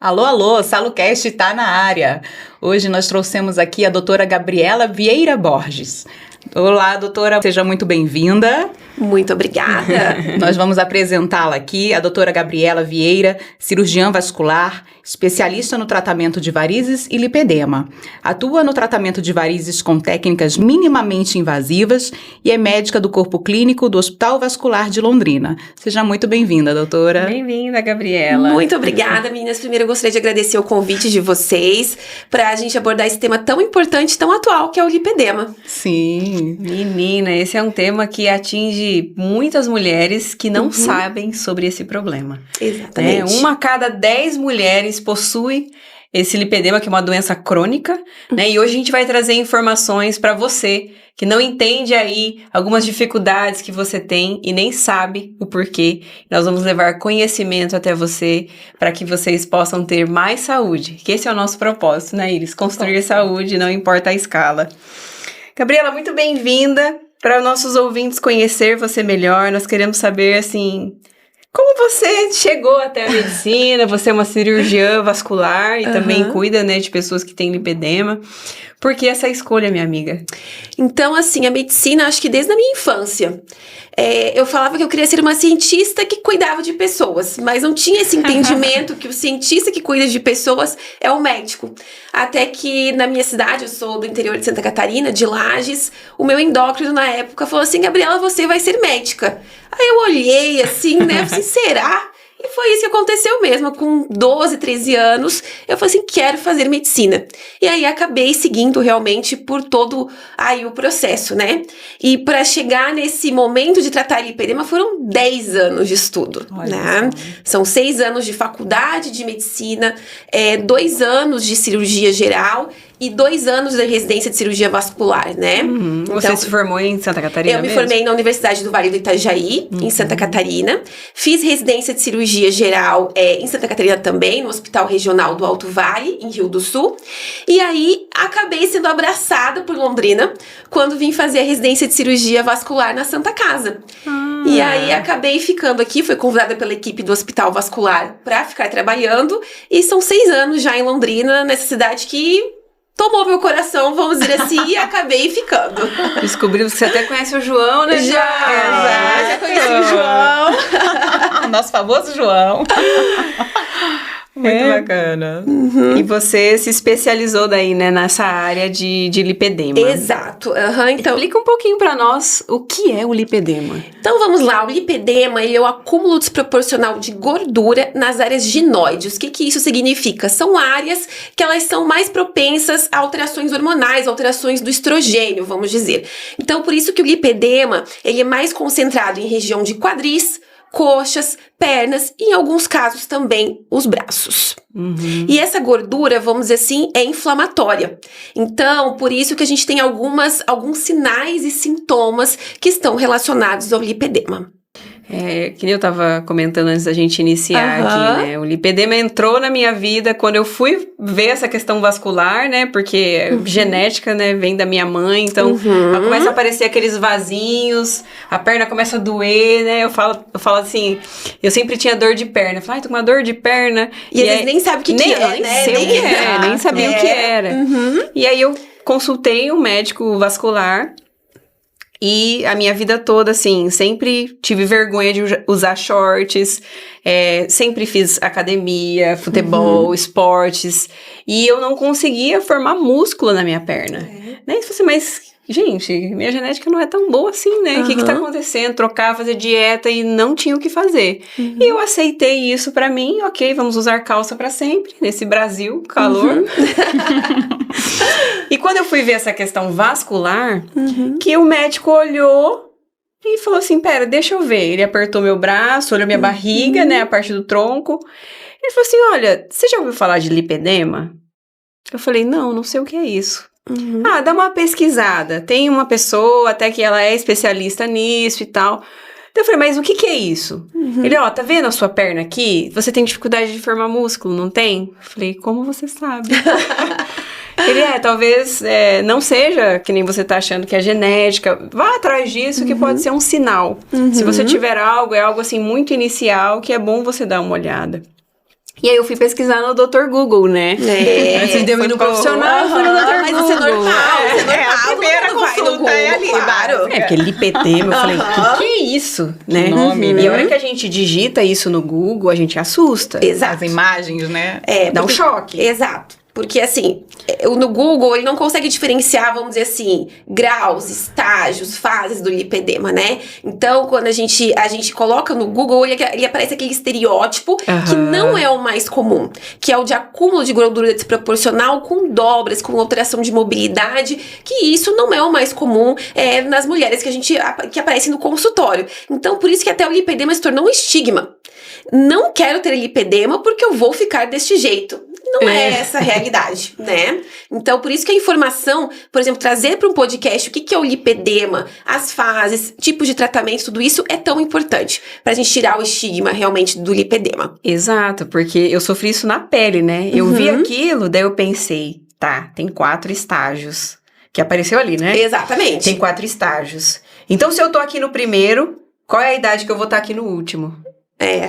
Alô, alô, SaluCast está na área. Hoje nós trouxemos aqui a doutora Gabriela Vieira Borges. Olá, doutora, seja muito bem-vinda. Muito obrigada. Nós vamos apresentá-la aqui, a doutora Gabriela Vieira, cirurgiã vascular, especialista no tratamento de varizes e lipedema. Atua no tratamento de varizes com técnicas minimamente invasivas e é médica do corpo clínico do Hospital Vascular de Londrina. Seja muito bem-vinda, doutora. Bem-vinda, Gabriela. Muito obrigada, meninas. Primeiro, eu gostaria de agradecer o convite de vocês para a gente abordar esse tema tão importante, tão atual, que é o lipedema. Sim. Menina, esse é um tema que atinge muitas mulheres que não sabem sobre esse problema. Exatamente. Uma a cada 10 mulheres possui esse lipedema, que é uma doença crônica, né? E hoje a gente vai trazer informações para você que não entende aí algumas dificuldades que você tem e nem sabe o porquê. Nós vamos levar conhecimento até você para que vocês possam ter mais saúde, que esse é o nosso propósito, né, Iris? Construir saúde, não importa a escala. Gabriela, muito bem-vinda. Para nossos ouvintes conhecer você melhor, nós queremos saber, assim, como você chegou até a medicina. Você é uma cirurgiã vascular e também cuida, né, de pessoas que têm lipedema. Por que essa escolha, minha amiga? Então, assim, a medicina, acho que desde a minha infância. Eu falava que eu queria ser uma cientista que cuidava de pessoas, mas não tinha esse entendimento que o cientista que cuida de pessoas é o médico. Até que na minha cidade, eu sou do interior de Santa Catarina, de Lages, o meu endócrino na época falou assim: Gabriela, você vai ser médica. Aí eu olhei assim, né, falei, será? E foi isso que aconteceu mesmo, com 12, 13 anos, eu falei assim, quero fazer medicina. E aí acabei seguindo realmente por todo aí o processo, né? E para chegar nesse momento de tratar lipedema foram 10 anos de estudo, né? São 6 anos de faculdade de medicina, 2 anos de cirurgia geral e 2 anos de residência de cirurgia vascular, né? Então, você se formou em Santa Catarina mesmo? Eu me formei na Universidade do Vale do Itajaí, em Santa Catarina. Fiz residência de cirurgia geral em Santa Catarina também, no Hospital Regional do Alto Vale, em Rio do Sul. E aí, acabei sendo abraçada por Londrina, quando vim fazer a residência de cirurgia vascular na Santa Casa. E aí, acabei ficando aqui, fui convidada pela equipe do Hospital Vascular para ficar trabalhando. E são 6 anos já em Londrina, nessa cidade que tomou meu coração, vamos dizer assim, e acabei ficando. Descobrimos que você até conhece o João, né? Já conheci o João. O nosso famoso João. Muito bacana. E você se especializou daí, né, nessa área de lipedema. Exato. Então, explica um pouquinho pra nós o que é o lipedema. Então vamos lá, o lipedema ele é o acúmulo desproporcional de gordura nas áreas ginoides. O que isso significa? São áreas que elas são mais propensas a alterações hormonais, alterações do estrogênio, vamos dizer. Então por isso que o lipedema ele é mais concentrado em região de quadris, coxas, pernas e, em alguns casos, também os braços. E essa gordura, vamos dizer assim, é inflamatória. Então, por isso que a gente tem alguns sinais e sintomas que estão relacionados ao lipedema. Que nem eu tava comentando antes da gente iniciar aqui, né? O lipedema entrou na minha vida quando eu fui ver essa questão vascular, né? Porque genética, né? Vem da minha mãe, então começa a aparecer aqueles vasinhos, a perna começa a doer, né? Eu falo assim, eu sempre tinha dor de perna. Eu falo, tô com uma dor de perna. E às vezes nem sabe o que é, né? Nem sabia o que era. E aí eu consultei um médico vascular. E a minha vida toda, assim, sempre tive vergonha de usar shorts, sempre fiz academia, futebol, esportes, e eu não conseguia formar músculo na minha perna. Né? E você assim, mas, gente, minha genética não é tão boa assim, né? O que tá acontecendo? Trocar, fazer dieta e não tinha o que fazer. E eu aceitei isso pra mim, ok, vamos usar calça pra sempre, nesse Brasil, calor. E quando eu fui ver essa questão vascular, que o médico olhou e falou assim, pera, deixa eu ver. Ele apertou meu braço, olhou minha barriga, né, a parte do tronco. Ele falou assim, olha, você já ouviu falar de lipedema? Eu falei, não sei o que é isso. Dá uma pesquisada. Tem uma pessoa até que ela é especialista nisso e tal. Então eu falei, mas o que é isso? Ele, tá vendo a sua perna aqui? Você tem dificuldade de formar músculo, não tem? Eu falei, como você sabe? Ele talvez não seja que nem você tá achando que é genética. Vá atrás disso que pode ser um sinal. Se você tiver algo, é algo assim muito inicial que é bom você dar uma olhada. E aí eu fui pesquisar no Dr. Google, né? Antes de eu ir no profissional, eu fui no Dr. Mas Google. isso é normal, isso é normal. A primeira Todo mundo vai no consulta é ali, Google, claro. Porque lipedema, eu falei, o que é isso? Né? Nome, E né? a hora que a gente digita isso no Google, a gente assusta. Exato. As imagens, né? Dá um choque. Exato. Porque, assim, no Google, ele não consegue diferenciar, vamos dizer assim, graus, estágios, fases do lipedema, né? Então, quando a gente coloca no Google, ele aparece aquele estereótipo que não é o mais comum, que é o de acúmulo de gordura desproporcional com dobras, com alteração de mobilidade, que isso não é o mais comum nas mulheres que aparecem no consultório. Então, por isso que até o lipedema se tornou um estigma. Não quero ter lipedema porque eu vou ficar deste jeito. Não é essa a realidade, né? Então, por isso que a informação, por exemplo, trazer para um podcast o que é o lipedema, as fases, tipos de tratamento, tudo isso é tão importante pra gente tirar o estigma realmente do lipedema. Exato, porque eu sofri isso na pele, né? Eu vi aquilo, daí eu pensei, tá, tem 4 estágios. Que apareceu ali, né? Exatamente. Tem 4 estágios. Então, se eu tô aqui no primeiro, qual é a idade que eu vou estar aqui no último?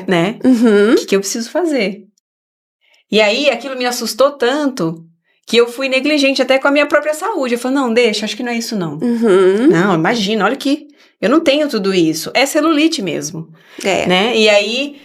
Né? O que eu preciso fazer? E aí, aquilo me assustou tanto que eu fui negligente até com a minha própria saúde. Eu falei, não, deixa, acho que não é isso não. Não, imagina, olha que eu não tenho tudo isso. É celulite mesmo. Né? E aí,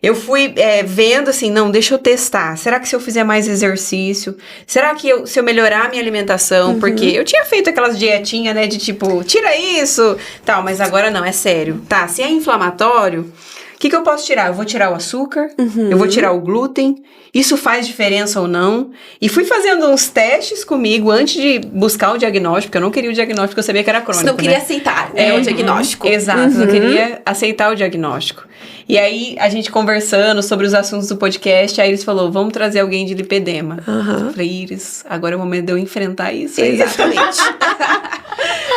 eu fui vendo assim, não, deixa eu testar. Será que se eu fizer mais exercício? Será que se eu melhorar a minha alimentação? Porque eu tinha feito aquelas dietinhas, né, de tipo, tira isso, tal. Mas agora não, é sério. Tá, se é inflamatório... O que eu posso tirar? Eu vou tirar o açúcar, eu vou tirar o glúten, isso faz diferença ou não? E fui fazendo uns testes comigo antes de buscar o diagnóstico, porque eu não queria o diagnóstico, eu sabia que era crônico, Você não queria aceitar, né, o diagnóstico. Exato, não queria aceitar o diagnóstico. E aí, a gente conversando sobre os assuntos do podcast, a Iris falou, vamos trazer alguém de lipedema. Eu falei, Iris, agora é o momento de eu enfrentar isso. Exatamente.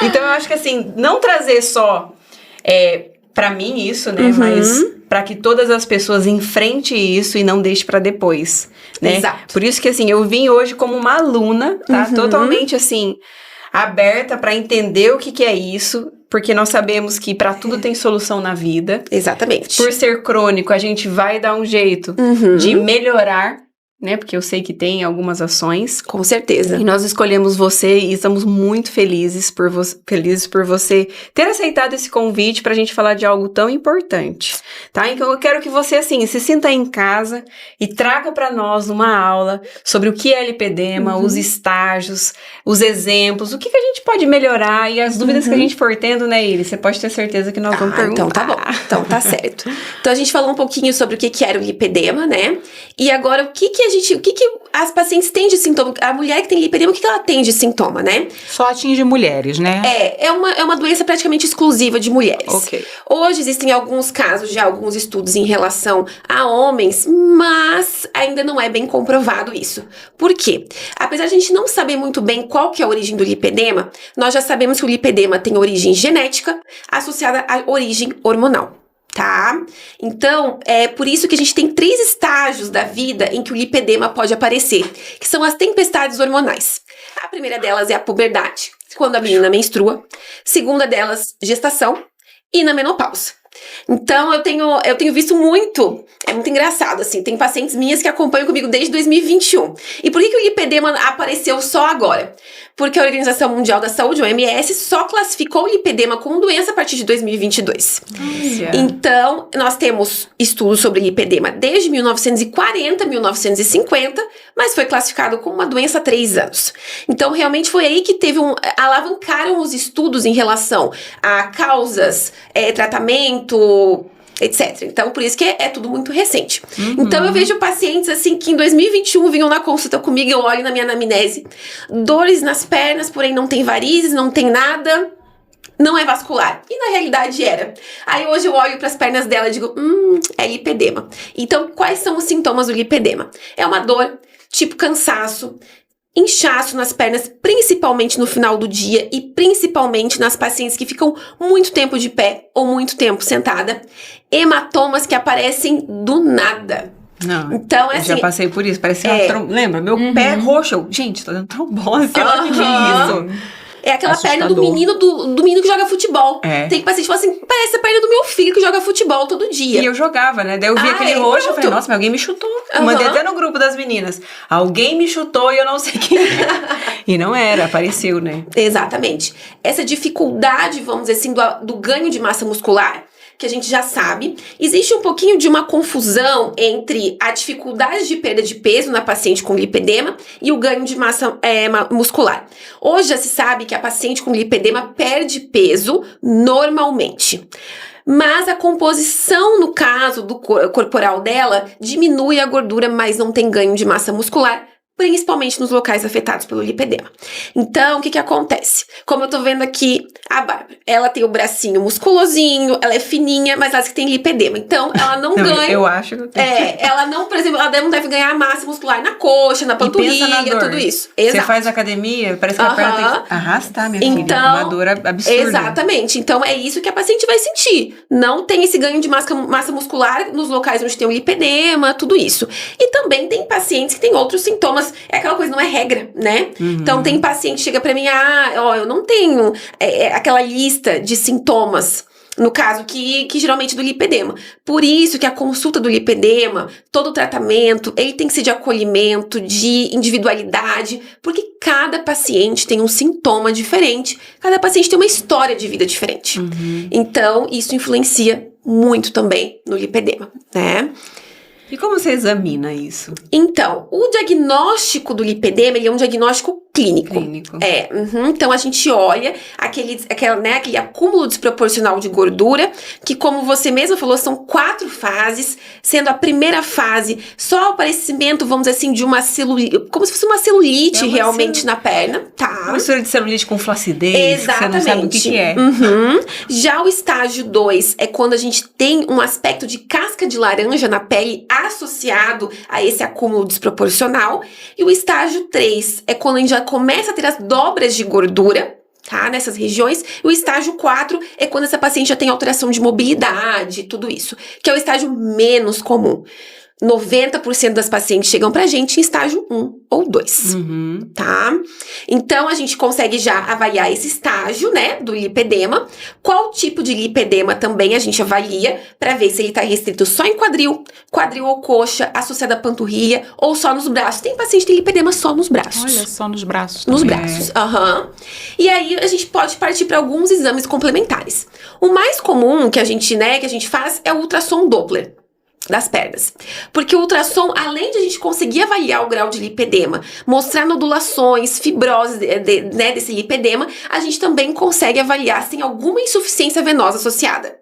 Então, eu acho que assim, não trazer só... pra mim isso, né, mas pra que todas as pessoas enfrentem isso e não deixem pra depois, né? Exato. Por isso que, assim, eu vim hoje como uma aluna, tá? Totalmente, assim, aberta pra entender o que é isso, porque nós sabemos que pra tudo tem solução na vida. Exatamente. Por ser crônico, a gente vai dar um jeito de melhorar, né? Porque eu sei que tem algumas ações. Com certeza. E nós escolhemos você e estamos muito felizes por você ter aceitado esse convite pra gente falar de algo tão importante, tá? Então eu quero que você, assim, se sinta em casa e traga pra nós uma aula sobre o que é lipedema, os estágios, os exemplos, o que a gente pode melhorar e as dúvidas que a gente for tendo, né, Iris? Você pode ter certeza que nós vamos perguntar. Então tá bom, então tá certo. Então a gente falou um pouquinho sobre o que era o lipedema, né? E agora o que as pacientes têm de sintoma? A mulher que tem lipedema, o que ela tem de sintoma, né? Só atinge mulheres, né? É uma doença praticamente exclusiva de mulheres. Ok. Hoje existem alguns casos, já alguns estudos em relação a homens, mas ainda não é bem comprovado isso. Por quê? Apesar de a gente não saber muito bem qual que é a origem do lipedema, nós já sabemos que o lipedema tem origem genética associada à origem hormonal. Tá? Então, é por isso que a gente tem 3 estágios da vida em que o lipedema pode aparecer, que são as tempestades hormonais. A primeira delas é a puberdade, quando a menina menstrua. Segunda delas, gestação. E na menopausa. Então, eu tenho visto muito, é muito engraçado, assim, tem pacientes minhas que acompanham comigo desde 2021. E por que o lipedema apareceu só agora? Porque a Organização Mundial da Saúde, a OMS, só classificou o lipedema como doença a partir de 2022. Então, nós temos estudos sobre lipedema desde 1940, 1950, mas foi classificado como uma doença há 3 anos. Então, realmente foi aí que alavancaram os estudos em relação a causas, tratamento, etc. Então, por isso que é tudo muito recente. Então, eu vejo pacientes, assim, que em 2021 vinham na consulta comigo, eu olho na minha anamnese, dores nas pernas, porém não tem varizes, não tem nada, não é vascular. E na realidade era. Aí hoje eu olho para as pernas dela e digo, é lipedema. Então, quais são os sintomas do lipedema? É uma dor, tipo cansaço, inchaço nas pernas, principalmente no final do dia e principalmente nas pacientes que ficam muito tempo de pé ou muito tempo sentada. Hematomas que aparecem do nada. Não, então, assim, eu já passei por isso, parecia uma lembra? Meu pé roxo, gente, tô dando trombose, olha o que é isso? É aquela perna do Assustador. menino que joga futebol. É. Tem paciente que fala assim, parece a perna do meu filho que joga futebol todo dia. E eu jogava, né? Daí eu vi aquele roxo, eu falei, nossa, mas alguém me chutou. Eu mandei até no grupo das meninas. Alguém me chutou e eu não sei quem é. E não era, apareceu, né? Exatamente. Essa dificuldade, vamos dizer assim, do ganho de massa muscular, que a gente já sabe, existe um pouquinho de uma confusão entre a dificuldade de perda de peso na paciente com lipedema e o ganho de massa muscular. Hoje já se sabe que a paciente com lipedema perde peso normalmente. Mas a composição, no caso do corporal dela, diminui a gordura, mas não tem ganho de massa muscular, principalmente nos locais afetados pelo lipedema. Então, o que acontece? Como eu tô vendo aqui, a Bárbara, ela tem o bracinho musculosinho, ela é fininha, mas ela tem lipedema. Então, ela não ganha... Eu acho que eu tenho. Ela não, por exemplo, ela não deve ganhar massa muscular na coxa, na panturrilha, tudo isso. Você faz academia, parece que a perna tem que arrastar, minha filha. Uma dor absurda. Exatamente. Então, é isso que a paciente vai sentir. Não tem esse ganho de massa muscular nos locais onde tem o lipedema, tudo isso. E também tem pacientes que têm outros sintomas. É aquela coisa, não é regra, né? Então, tem paciente que chega pra mim, eu não tenho aquela lista de sintomas, no caso, que geralmente é do lipedema. Por isso que a consulta do lipedema, todo o tratamento, ele tem que ser de acolhimento, de individualidade, porque cada paciente tem um sintoma diferente, cada paciente tem uma história de vida diferente. Então, isso influencia muito também no lipedema, né? E como você examina isso? Então, o diagnóstico do lipedema, ele é um diagnóstico clínico. Então, a gente olha aquele acúmulo desproporcional de gordura, que, como você mesma falou, são 4 fases, sendo a primeira fase só o aparecimento, vamos dizer assim, de uma celulite, como se fosse uma celulite realmente na perna, tá? Uma mistura de celulite com flacidez, exatamente. Que você não sabe o que é. Já o estágio 2 é quando a gente tem um aspecto de casca de laranja na pele associado a esse acúmulo desproporcional. E o estágio 3 é quando a gente já começa a ter as dobras de gordura, tá? Nessas regiões. E o estágio 4 é quando essa paciente já tem alteração de mobilidade, tudo isso. Que é o estágio menos comum. 90% das pacientes chegam pra gente em estágio 1 ou 2, tá? Então, a gente consegue já avaliar esse estágio, né, do lipedema. Qual tipo de lipedema também a gente avalia pra ver se ele tá restrito só em quadril ou coxa, associado à panturrilha ou só nos braços. Tem paciente que tem lipedema só nos braços. Olha, só nos braços. Nos braços, E aí, a gente pode partir para alguns exames complementares. O mais comum que a gente faz é o ultrassom Doppler das pernas. Porque o ultrassom, além de a gente conseguir avaliar o grau de lipedema, mostrar nodulações, fibrose desse lipedema, a gente também consegue avaliar se tem alguma insuficiência venosa associada.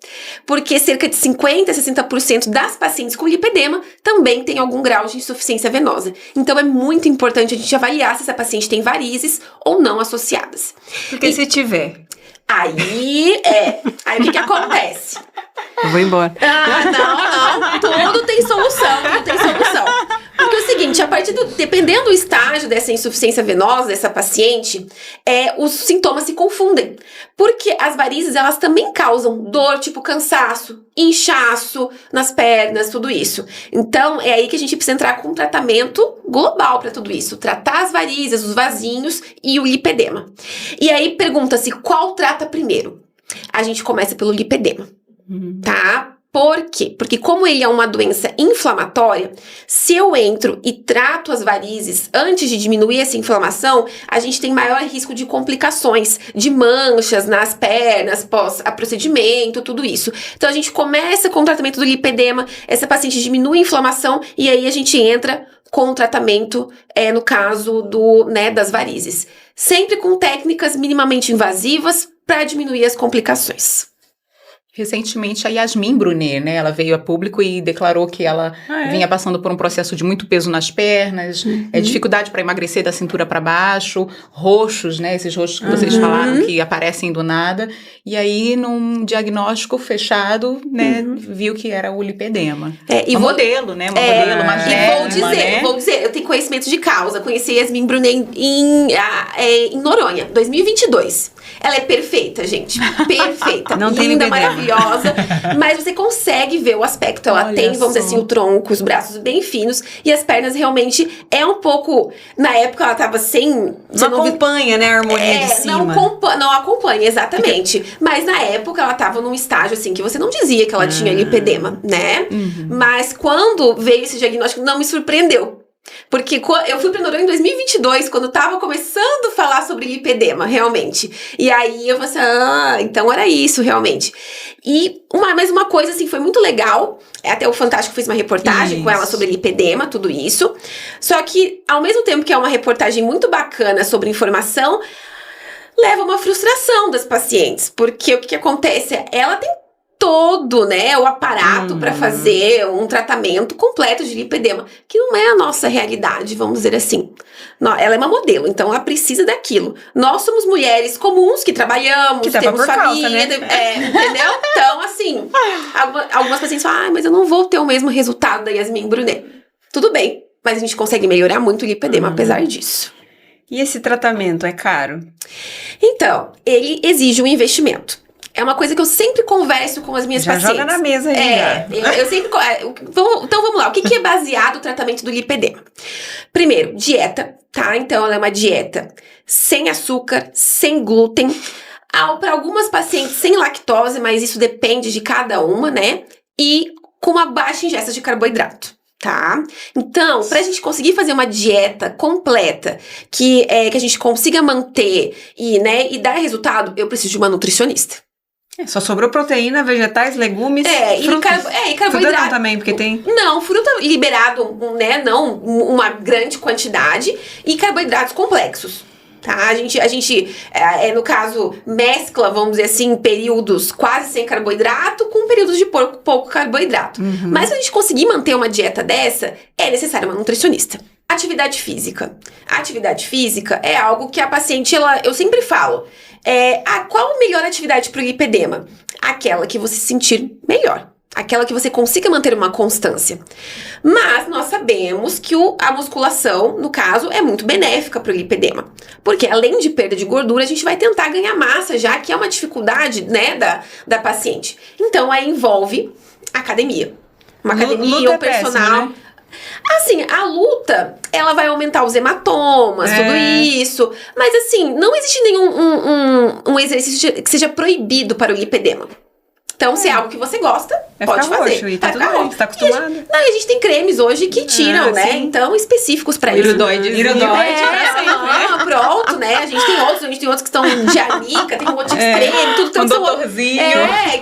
Porque cerca de 50% a 60% das pacientes com lipedema também tem algum grau de insuficiência venosa. Então, é muito importante a gente avaliar se essa paciente tem varizes ou não associadas. Porque se tiver... Aí o que acontece? Eu vou embora. Não. Tudo tem solução. Porque é o seguinte, dependendo do estágio dessa insuficiência venosa dessa paciente, os sintomas se confundem. Porque as varizes, elas também causam dor, tipo cansaço, inchaço nas pernas, tudo isso. Então, é aí que a gente precisa entrar com um tratamento global para tudo isso. Tratar as varizes, os vasinhos e o lipedema. E aí, pergunta-se, qual trata primeiro? A gente começa pelo lipedema, tá? Por quê? Porque como ele é uma doença inflamatória, se eu entro e trato as varizes antes de diminuir essa inflamação, a gente tem maior risco de complicações, de manchas nas pernas, pós-procedimento, tudo isso. Então, a gente começa com o tratamento do lipedema, essa paciente diminui a inflamação e aí a gente entra com o tratamento, no caso das varizes. Sempre com técnicas minimamente invasivas para diminuir as complicações. Recentemente, a Yasmin Brunet, né? Ela veio a público e declarou que ela vinha passando por um processo de muito peso nas pernas, dificuldade para emagrecer da cintura para baixo, roxos, né? Esses roxos que vocês falaram que aparecem do nada. E aí, num diagnóstico fechado, né? Viu que era o lipedema. Modelo, né? Uma gema, E vou dizer, eu tenho conhecimento de causa. Conheci a Yasmin Brunet em Noronha, 2022. Ela é perfeita, gente. Perfeita. Não tem linda, lipedema. maravilhosa, mas você consegue ver o aspecto. Ela Olha tem, vamos dizer só. assim, o tronco, os braços bem finos, e as pernas realmente é um pouco... Na época ela tava sem... Não acompanha, né, a harmonia de cima. Não acompanha, exatamente. Mas na época ela tava num estágio assim que você não dizia que ela tinha lipedema, né? Mas quando veio esse diagnóstico, não me surpreendeu. Porque eu fui pra Noronha em 2022, quando tava começando a falar sobre lipedema, realmente. E aí eu falei assim, então era isso, realmente. E mas uma coisa, assim, foi muito legal. Até o Fantástico fez uma reportagem com ela sobre lipedema, tudo isso. Só que, ao mesmo tempo que é uma reportagem muito bacana sobre informação, leva uma frustração das pacientes. Porque o que acontece? Ela tem todo, né, o aparato para fazer um tratamento completo de lipedema, que não é a nossa realidade, vamos dizer assim. Ela é uma modelo, então ela precisa daquilo. Nós somos mulheres comuns que trabalhamos, que temos família, calça, né? Entendeu? Então, assim, algumas pacientes falam, mas eu não vou ter o mesmo resultado da Yasmin Brunet. Tudo bem, mas a gente consegue melhorar muito o lipedema apesar disso. E esse tratamento é caro? Então, ele exige um investimento. É uma coisa que eu sempre converso com as minhas pacientes. Joga na mesa aí, eu sempre... Então, vamos lá. O que é baseado o tratamento do lipedema? Primeiro, dieta, tá? Então, ela é uma dieta sem açúcar, sem glúten. Para algumas pacientes, sem lactose, mas isso depende de cada uma, né? E com uma baixa ingesta de carboidrato. Tá? Então, pra gente conseguir fazer uma dieta completa que a gente consiga manter e dar resultado, eu preciso de uma nutricionista. Só sobrou proteína, vegetais, legumes, frutas. E carboidrato. Fruta não também, porque tem... Não, fruta liberado, né, não uma grande quantidade, e carboidratos complexos. Tá? A gente no caso, mescla, vamos dizer assim, períodos quase sem carboidrato com períodos de pouco carboidrato. Mas se a gente conseguir manter uma dieta dessa, é necessário uma nutricionista. Atividade física. A atividade física é algo que a paciente, eu sempre falo, qual a melhor atividade para o lipedema? Aquela que você se sentir melhor. Aquela que você consiga manter uma constância. Mas nós sabemos que a musculação, no caso, é muito benéfica para o lipedema. Porque além de perda de gordura, a gente vai tentar ganhar massa, já que é uma dificuldade, né, da paciente. Então, aí envolve academia. Uma academia, um personal... Péssimo, né? Assim, a luta, ela vai aumentar os hematomas, tudo isso. Mas assim, não existe nenhum um exercício que seja proibido para o lipedema. Então, se é algo que você gosta, pode fazer. Roxo, e tá tudo bem, você tá acostumado. A gente tem cremes hoje que tiram, né? Sim. Então, específicos pra isso. Iridoide. Pronto, né? A gente tem outros que estão de arnica, tem um monte de creme, tudo Um doutorzinho.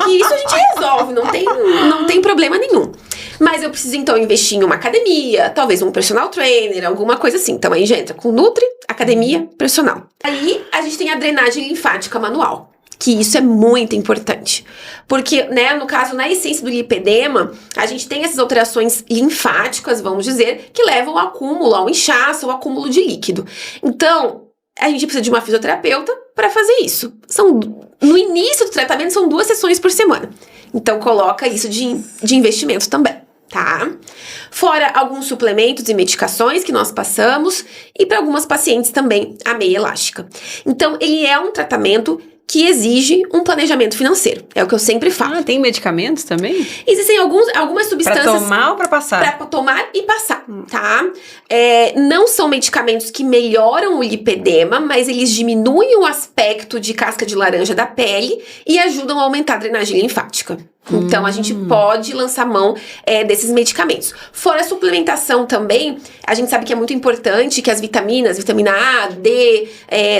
Que isso a gente resolve, não tem problema nenhum. Mas eu preciso, então, investir em uma academia, talvez um personal trainer, alguma coisa assim. Então, aí já entra com nutri, academia, personal. Aí, a gente tem a drenagem linfática manual, que isso é muito importante. Porque, né, no caso, na essência do lipedema, a gente tem essas alterações linfáticas, vamos dizer, que levam ao acúmulo, ao inchaço, ao acúmulo de líquido. Então, a gente precisa de uma fisioterapeuta para fazer isso. No início do tratamento, são 2 sessões por semana. Então, coloca isso de investimento também. Tá? Fora alguns suplementos e medicações que nós passamos, e para algumas pacientes também a meia elástica. Então, ele é um tratamento que exige um planejamento financeiro. É o que eu sempre falo. Tem medicamentos também? Existem algumas substâncias... Pra tomar ou pra passar? Pra tomar e passar, tá? Não são medicamentos que melhoram o lipedema, mas eles diminuem o aspecto de casca de laranja da pele e ajudam a aumentar a drenagem linfática. Então, a gente pode lançar mão desses medicamentos. Fora a suplementação também, a gente sabe que é muito importante que as vitaminas, vitamina A, D,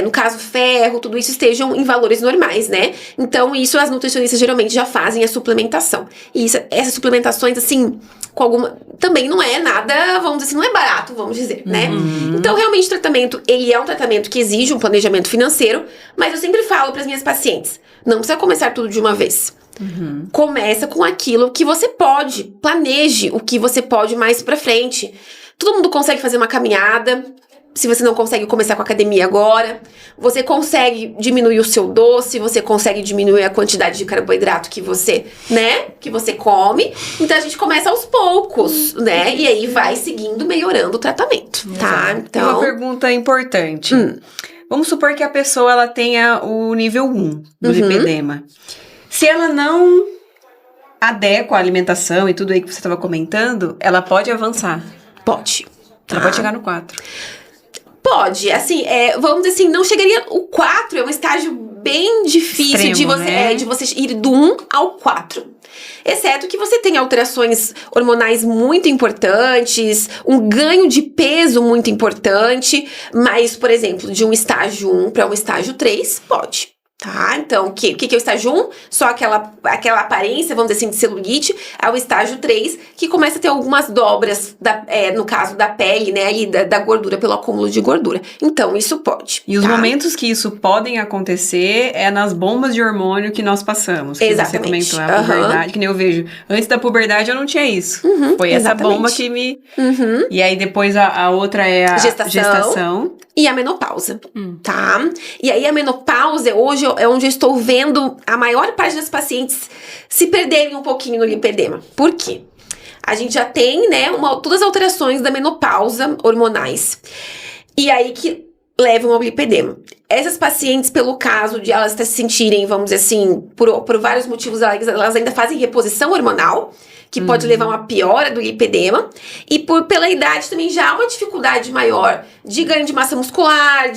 no caso ferro, tudo isso estejam em valores normais, né? Então, isso as nutricionistas geralmente já fazem a suplementação. E essas suplementações, assim, com alguma... Também não é nada, vamos dizer assim, não é barato, vamos dizer, né? Então, realmente, o tratamento, ele é um tratamento que exige um planejamento financeiro, mas eu sempre falo para as minhas pacientes, não precisa começar tudo de uma vez. Começa com aquilo que você pode. Planeje o que você pode mais pra frente. Todo mundo consegue fazer uma caminhada. Se você não consegue começar com a academia agora, você consegue diminuir o seu doce, você consegue diminuir a quantidade de carboidrato que você come. Então a gente começa aos poucos, né? E aí vai seguindo, melhorando o tratamento, tá? Então, uma pergunta importante. Vamos supor que a pessoa ela tenha o nível 1 do lipedema. Se ela não adequa a alimentação e tudo aí que você estava comentando, ela pode avançar. Pode. Ela pode chegar no 4. Pode, assim, vamos dizer assim, não chegaria... O 4 é um estágio bem difícil Extremo, de você ir do 1 ao 4. Exceto que você tem alterações hormonais muito importantes, um ganho de peso muito importante, mas, por exemplo, de um estágio 1 para um estágio 3, pode. Tá, então o que é o estágio 1? Só aquela aparência, vamos dizer assim, de celulite. É o estágio 3, que começa a ter algumas dobras, no caso da pele, né, ali da gordura, pelo acúmulo de gordura. Então, isso pode. E os momentos que isso podem acontecer é nas bombas de hormônio que nós passamos. Que Exatamente. Você comentou, a puberdade, que nem eu vejo. Antes da puberdade eu não tinha isso. Foi essa bomba que me... E aí depois a outra é a gestação. E a menopausa, tá? E aí a menopausa, hoje, é onde eu estou vendo a maior parte das pacientes se perderem um pouquinho no lipedema. Por quê? A gente já tem, né, todas as alterações da menopausa hormonais. E aí que levam ao lipedema. Essas pacientes, pelo caso de elas se sentirem, vamos dizer assim, por vários motivos, elas ainda fazem reposição hormonal, que pode levar a uma piora do lipedema, e pela idade também já há uma dificuldade maior de ganho de massa muscular,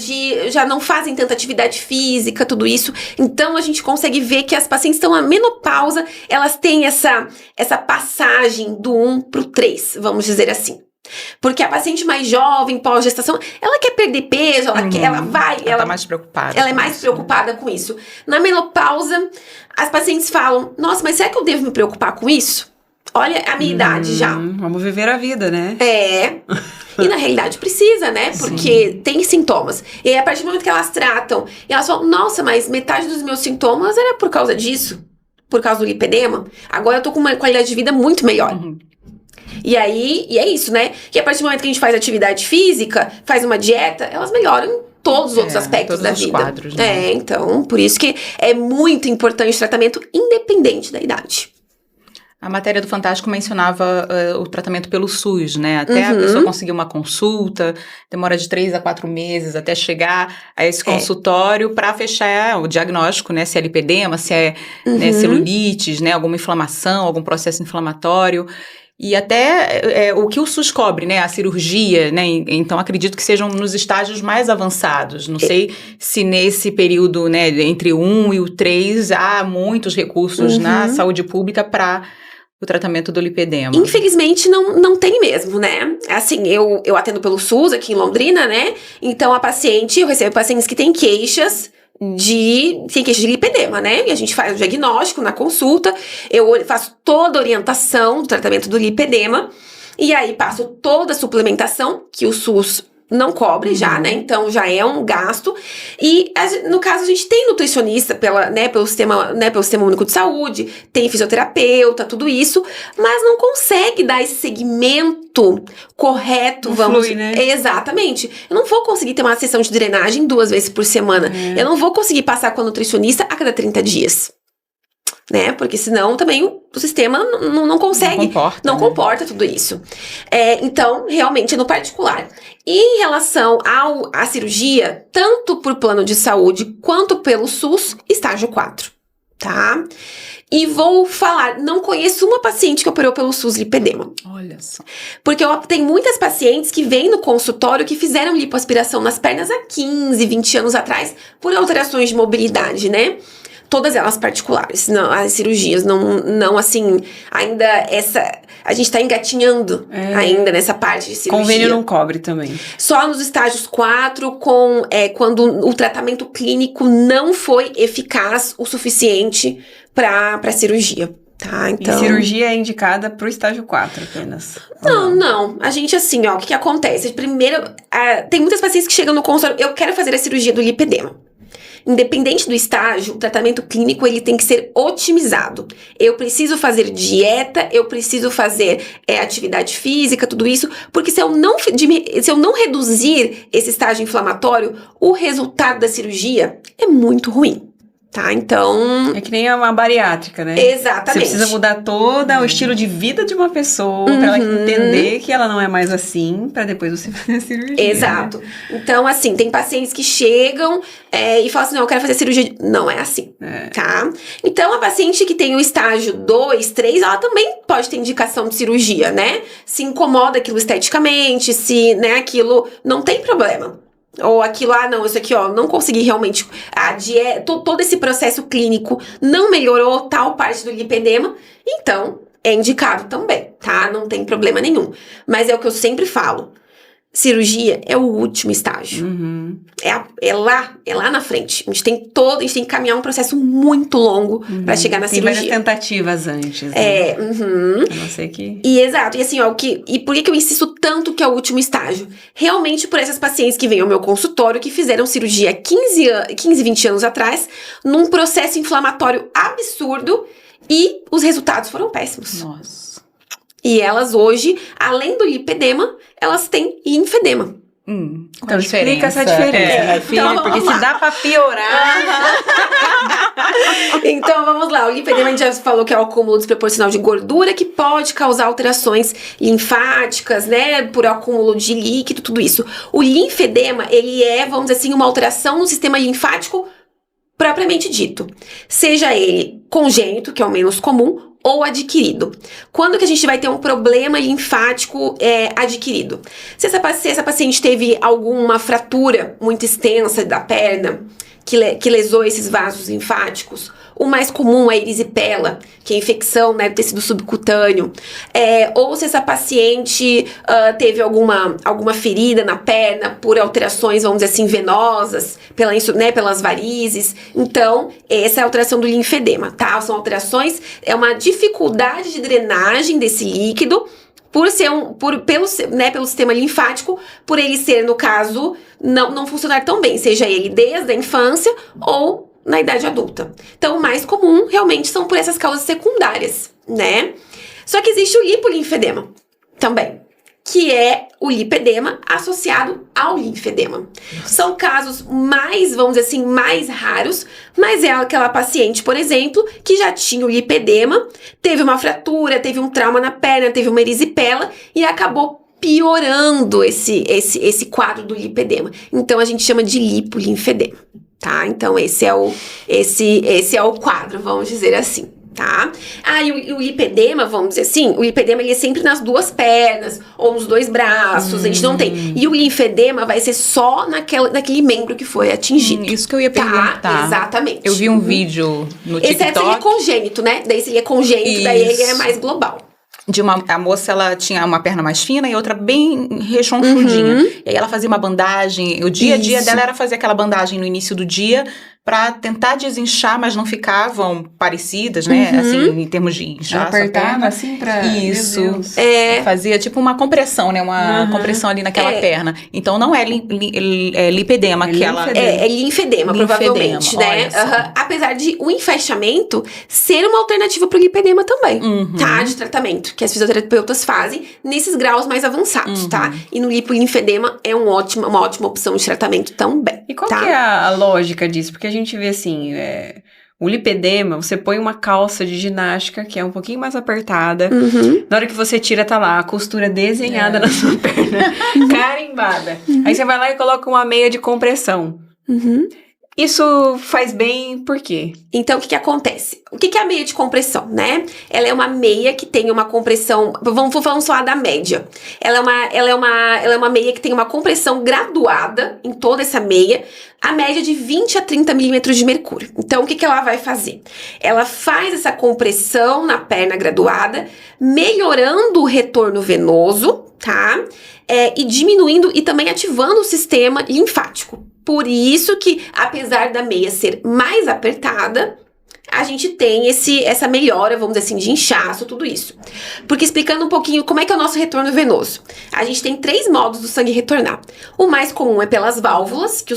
já não fazem tanta atividade física, tudo isso. Então a gente consegue ver que as pacientes estão na menopausa, elas têm essa passagem do 1 pro 3, vamos dizer assim. Porque a paciente mais jovem, pós-gestação, ela quer perder peso, ela tá mais preocupada. Ela é mais preocupada com isso. Na menopausa, as pacientes falam, nossa, mas será que eu devo me preocupar com isso? Olha a minha idade já. Vamos viver a vida, né? E na realidade precisa, né? Porque tem sintomas. E aí, a partir do momento que elas tratam, e elas falam, nossa, mas metade dos meus sintomas era por causa disso. Por causa do lipedema. Agora eu tô com uma qualidade de vida muito melhor. E aí, é isso, né? E a partir do momento que a gente faz atividade física, faz uma dieta, elas melhoram em todos os outros aspectos da vida. Quadros, né? Então, por isso que é muito importante o tratamento independente da idade. A matéria do Fantástico mencionava o tratamento pelo SUS, né? Até a pessoa conseguir uma consulta, demora de 3 a 4 meses até chegar a esse consultório para fechar o diagnóstico, né? Se é lipedema, se é né, celulites, né? Alguma inflamação, algum processo inflamatório. E até o que o SUS cobre, né? A cirurgia, né? Então, acredito que sejam nos estágios mais avançados. Não sei se nesse período, né? Entre o 1 e o 3, há muitos recursos na saúde pública para o tratamento do lipedema. Infelizmente, não tem mesmo, né? Assim, eu atendo pelo SUS aqui em Londrina, né? Então, eu recebo pacientes que têm queixas de lipedema, né? E a gente faz o diagnóstico na consulta, eu faço toda a orientação do tratamento do lipedema, e aí passo toda a suplementação que o SUS não cobre já, né? Então já é um gasto. E no caso a gente tem nutricionista pelo Sistema Único de Saúde, tem fisioterapeuta, tudo isso, mas não consegue dar esse segmento correto, flui, né? Exatamente. Eu não vou conseguir ter uma sessão de drenagem 2 vezes por semana. Eu não vou conseguir passar com a nutricionista a cada 30 dias. Né? Porque senão também o sistema não consegue, não comporta tudo isso. Então, realmente é no particular. E em relação à cirurgia, tanto por plano de saúde quanto pelo SUS, estágio 4, tá? E vou falar, não conheço uma paciente que operou pelo SUS lipedema. Olha só. Porque tem muitas pacientes que vêm no consultório que fizeram lipoaspiração nas pernas há 15, 20 anos atrás, por alterações de mobilidade, né? Todas elas particulares, não, as cirurgias, não assim, ainda a gente tá engatinhando ainda nessa parte de cirurgia. Convênio não cobre também. Só nos estágios 4, quando o tratamento clínico não foi eficaz o suficiente pra cirurgia. Tá, então... E cirurgia é indicada pro estágio 4 apenas? Não. A gente, assim, o que acontece? Primeiro, tem muitas pacientes que chegam no consultório, eu quero fazer a cirurgia do lipedema. Independente do estágio, o tratamento clínico ele tem que ser otimizado. Eu preciso fazer dieta, eu preciso fazer atividade física, tudo isso, porque se eu não reduzir esse estágio inflamatório, o resultado da cirurgia é muito ruim. tá? Então... É que nem uma bariátrica, né? Exatamente. Você precisa mudar todo o estilo de vida de uma pessoa pra ela entender que ela não é mais assim, pra depois você fazer a cirurgia. Exato. Então, assim, tem pacientes que chegam e falam assim, não, eu quero fazer cirurgia. Não é assim, tá? Então, a paciente que tem o estágio 2, 3, ela também pode ter indicação de cirurgia, né? Se incomoda aquilo esteticamente, se, né, aquilo não tem problema. Ou aquilo, não, isso aqui, não consegui realmente, a dieta, todo esse processo clínico não melhorou tal parte do lipedema, então é indicado também, tá? Não tem problema nenhum. Mas é o que eu sempre falo, cirurgia é o último estágio. É lá na frente. A gente tem que caminhar um processo muito longo pra chegar na cirurgia. Tem várias tentativas antes, né? A não ser que... E exato, e assim, e por que eu insisto tanto que é o último estágio? Realmente por essas pacientes que vêm ao meu consultório, que fizeram cirurgia 15, 20 anos atrás, num processo inflamatório absurdo, e os resultados foram péssimos. Nossa. E elas hoje, além do lipedema, elas têm linfedema. Então explica essa diferença, né, filha? Então, porque se dá pra piorar... Então, vamos lá. O linfedema, a gente já falou que é o acúmulo desproporcional de gordura que pode causar alterações linfáticas, né? Por acúmulo de líquido, tudo isso. O linfedema, ele é, vamos dizer assim, uma alteração no sistema linfático propriamente dito. Seja ele congênito, que é o menos comum, ou adquirido. Quando que a gente vai ter um problema linfático adquirido? Se essa paciente teve alguma fratura muito extensa da perna, que lesou esses vasos linfáticos, o mais comum é a erisipela, que é a infecção, né, do tecido subcutâneo. Ou se essa paciente teve alguma ferida na perna por alterações, vamos dizer assim, venosas, pelas varizes. Então, essa é a alteração do linfedema, tá? São alterações, é uma dificuldade de drenagem desse líquido, pelo sistema linfático, por ele ser, no caso, não funcionar tão bem, seja ele desde a infância ou na idade adulta. Então, o mais comum, realmente, são por essas causas secundárias, né? Só que existe o lipolinfedema também, que é o lipedema associado ao linfedema. São casos mais, vamos dizer assim, mais raros, mas é aquela paciente, por exemplo, que já tinha o lipedema, teve uma fratura, teve um trauma na perna, teve uma erisipela e acabou piorando esse quadro do lipedema. Então, a gente chama de lipolinfedema, tá? Então, esse é o quadro, vamos dizer assim. Tá? E o lipedema, vamos dizer assim, o lipedema ele é sempre nas duas pernas ou nos dois braços, a gente não tem. E o linfedema vai ser só naquele membro que foi atingido. Isso que eu ia perguntar. Tá, exatamente. Eu vi um vídeo no TikTok. Esse seria congênito, né? Daí seria congênito, daí ele é mais global. A moça, ela tinha uma perna mais fina e outra bem rechonchudinha. E aí ela fazia uma bandagem, o dia a dia dela era fazer aquela bandagem no início do dia pra tentar desinchar, mas não ficavam parecidas, né? Assim, em termos de inchar. Apertava assim pra... Isso. Meu Deus. Fazia tipo uma compressão, né? Uma compressão ali naquela perna. Então não é lipedema que ela... É linfedema, provavelmente, né? Apesar de o enfaixamento ser uma alternativa pro lipedema também, tá? De tratamento, que as fisioterapeutas fazem nesses graus mais avançados, tá? E no lipolinfedema é uma ótima opção de tratamento também. E qual que é a lógica disso? Porque a gente vê assim, o lipedema, você põe uma calça de ginástica que é um pouquinho mais apertada. Na hora que você tira, tá lá a costura desenhada na sua perna, carimbada. Aí você vai lá e coloca uma meia de compressão. Isso faz bem por quê? Então, o que acontece? O que é a meia de compressão, né? Ela é uma meia que tem uma compressão... Vamos falar da média. Ela é uma meia que tem uma compressão graduada em toda essa meia, a média de 20 a 30 milímetros de mercúrio. Então, o que ela vai fazer? Ela faz essa compressão na perna graduada, melhorando o retorno venoso, tá? E diminuindo e também ativando o sistema linfático. Por isso que, apesar da meia ser mais apertada, a gente tem essa melhora, vamos dizer assim, de inchaço, tudo isso. Porque explicando um pouquinho como é que é o nosso retorno venoso. A gente tem 3 modos do sangue retornar. O mais comum é pelas válvulas, que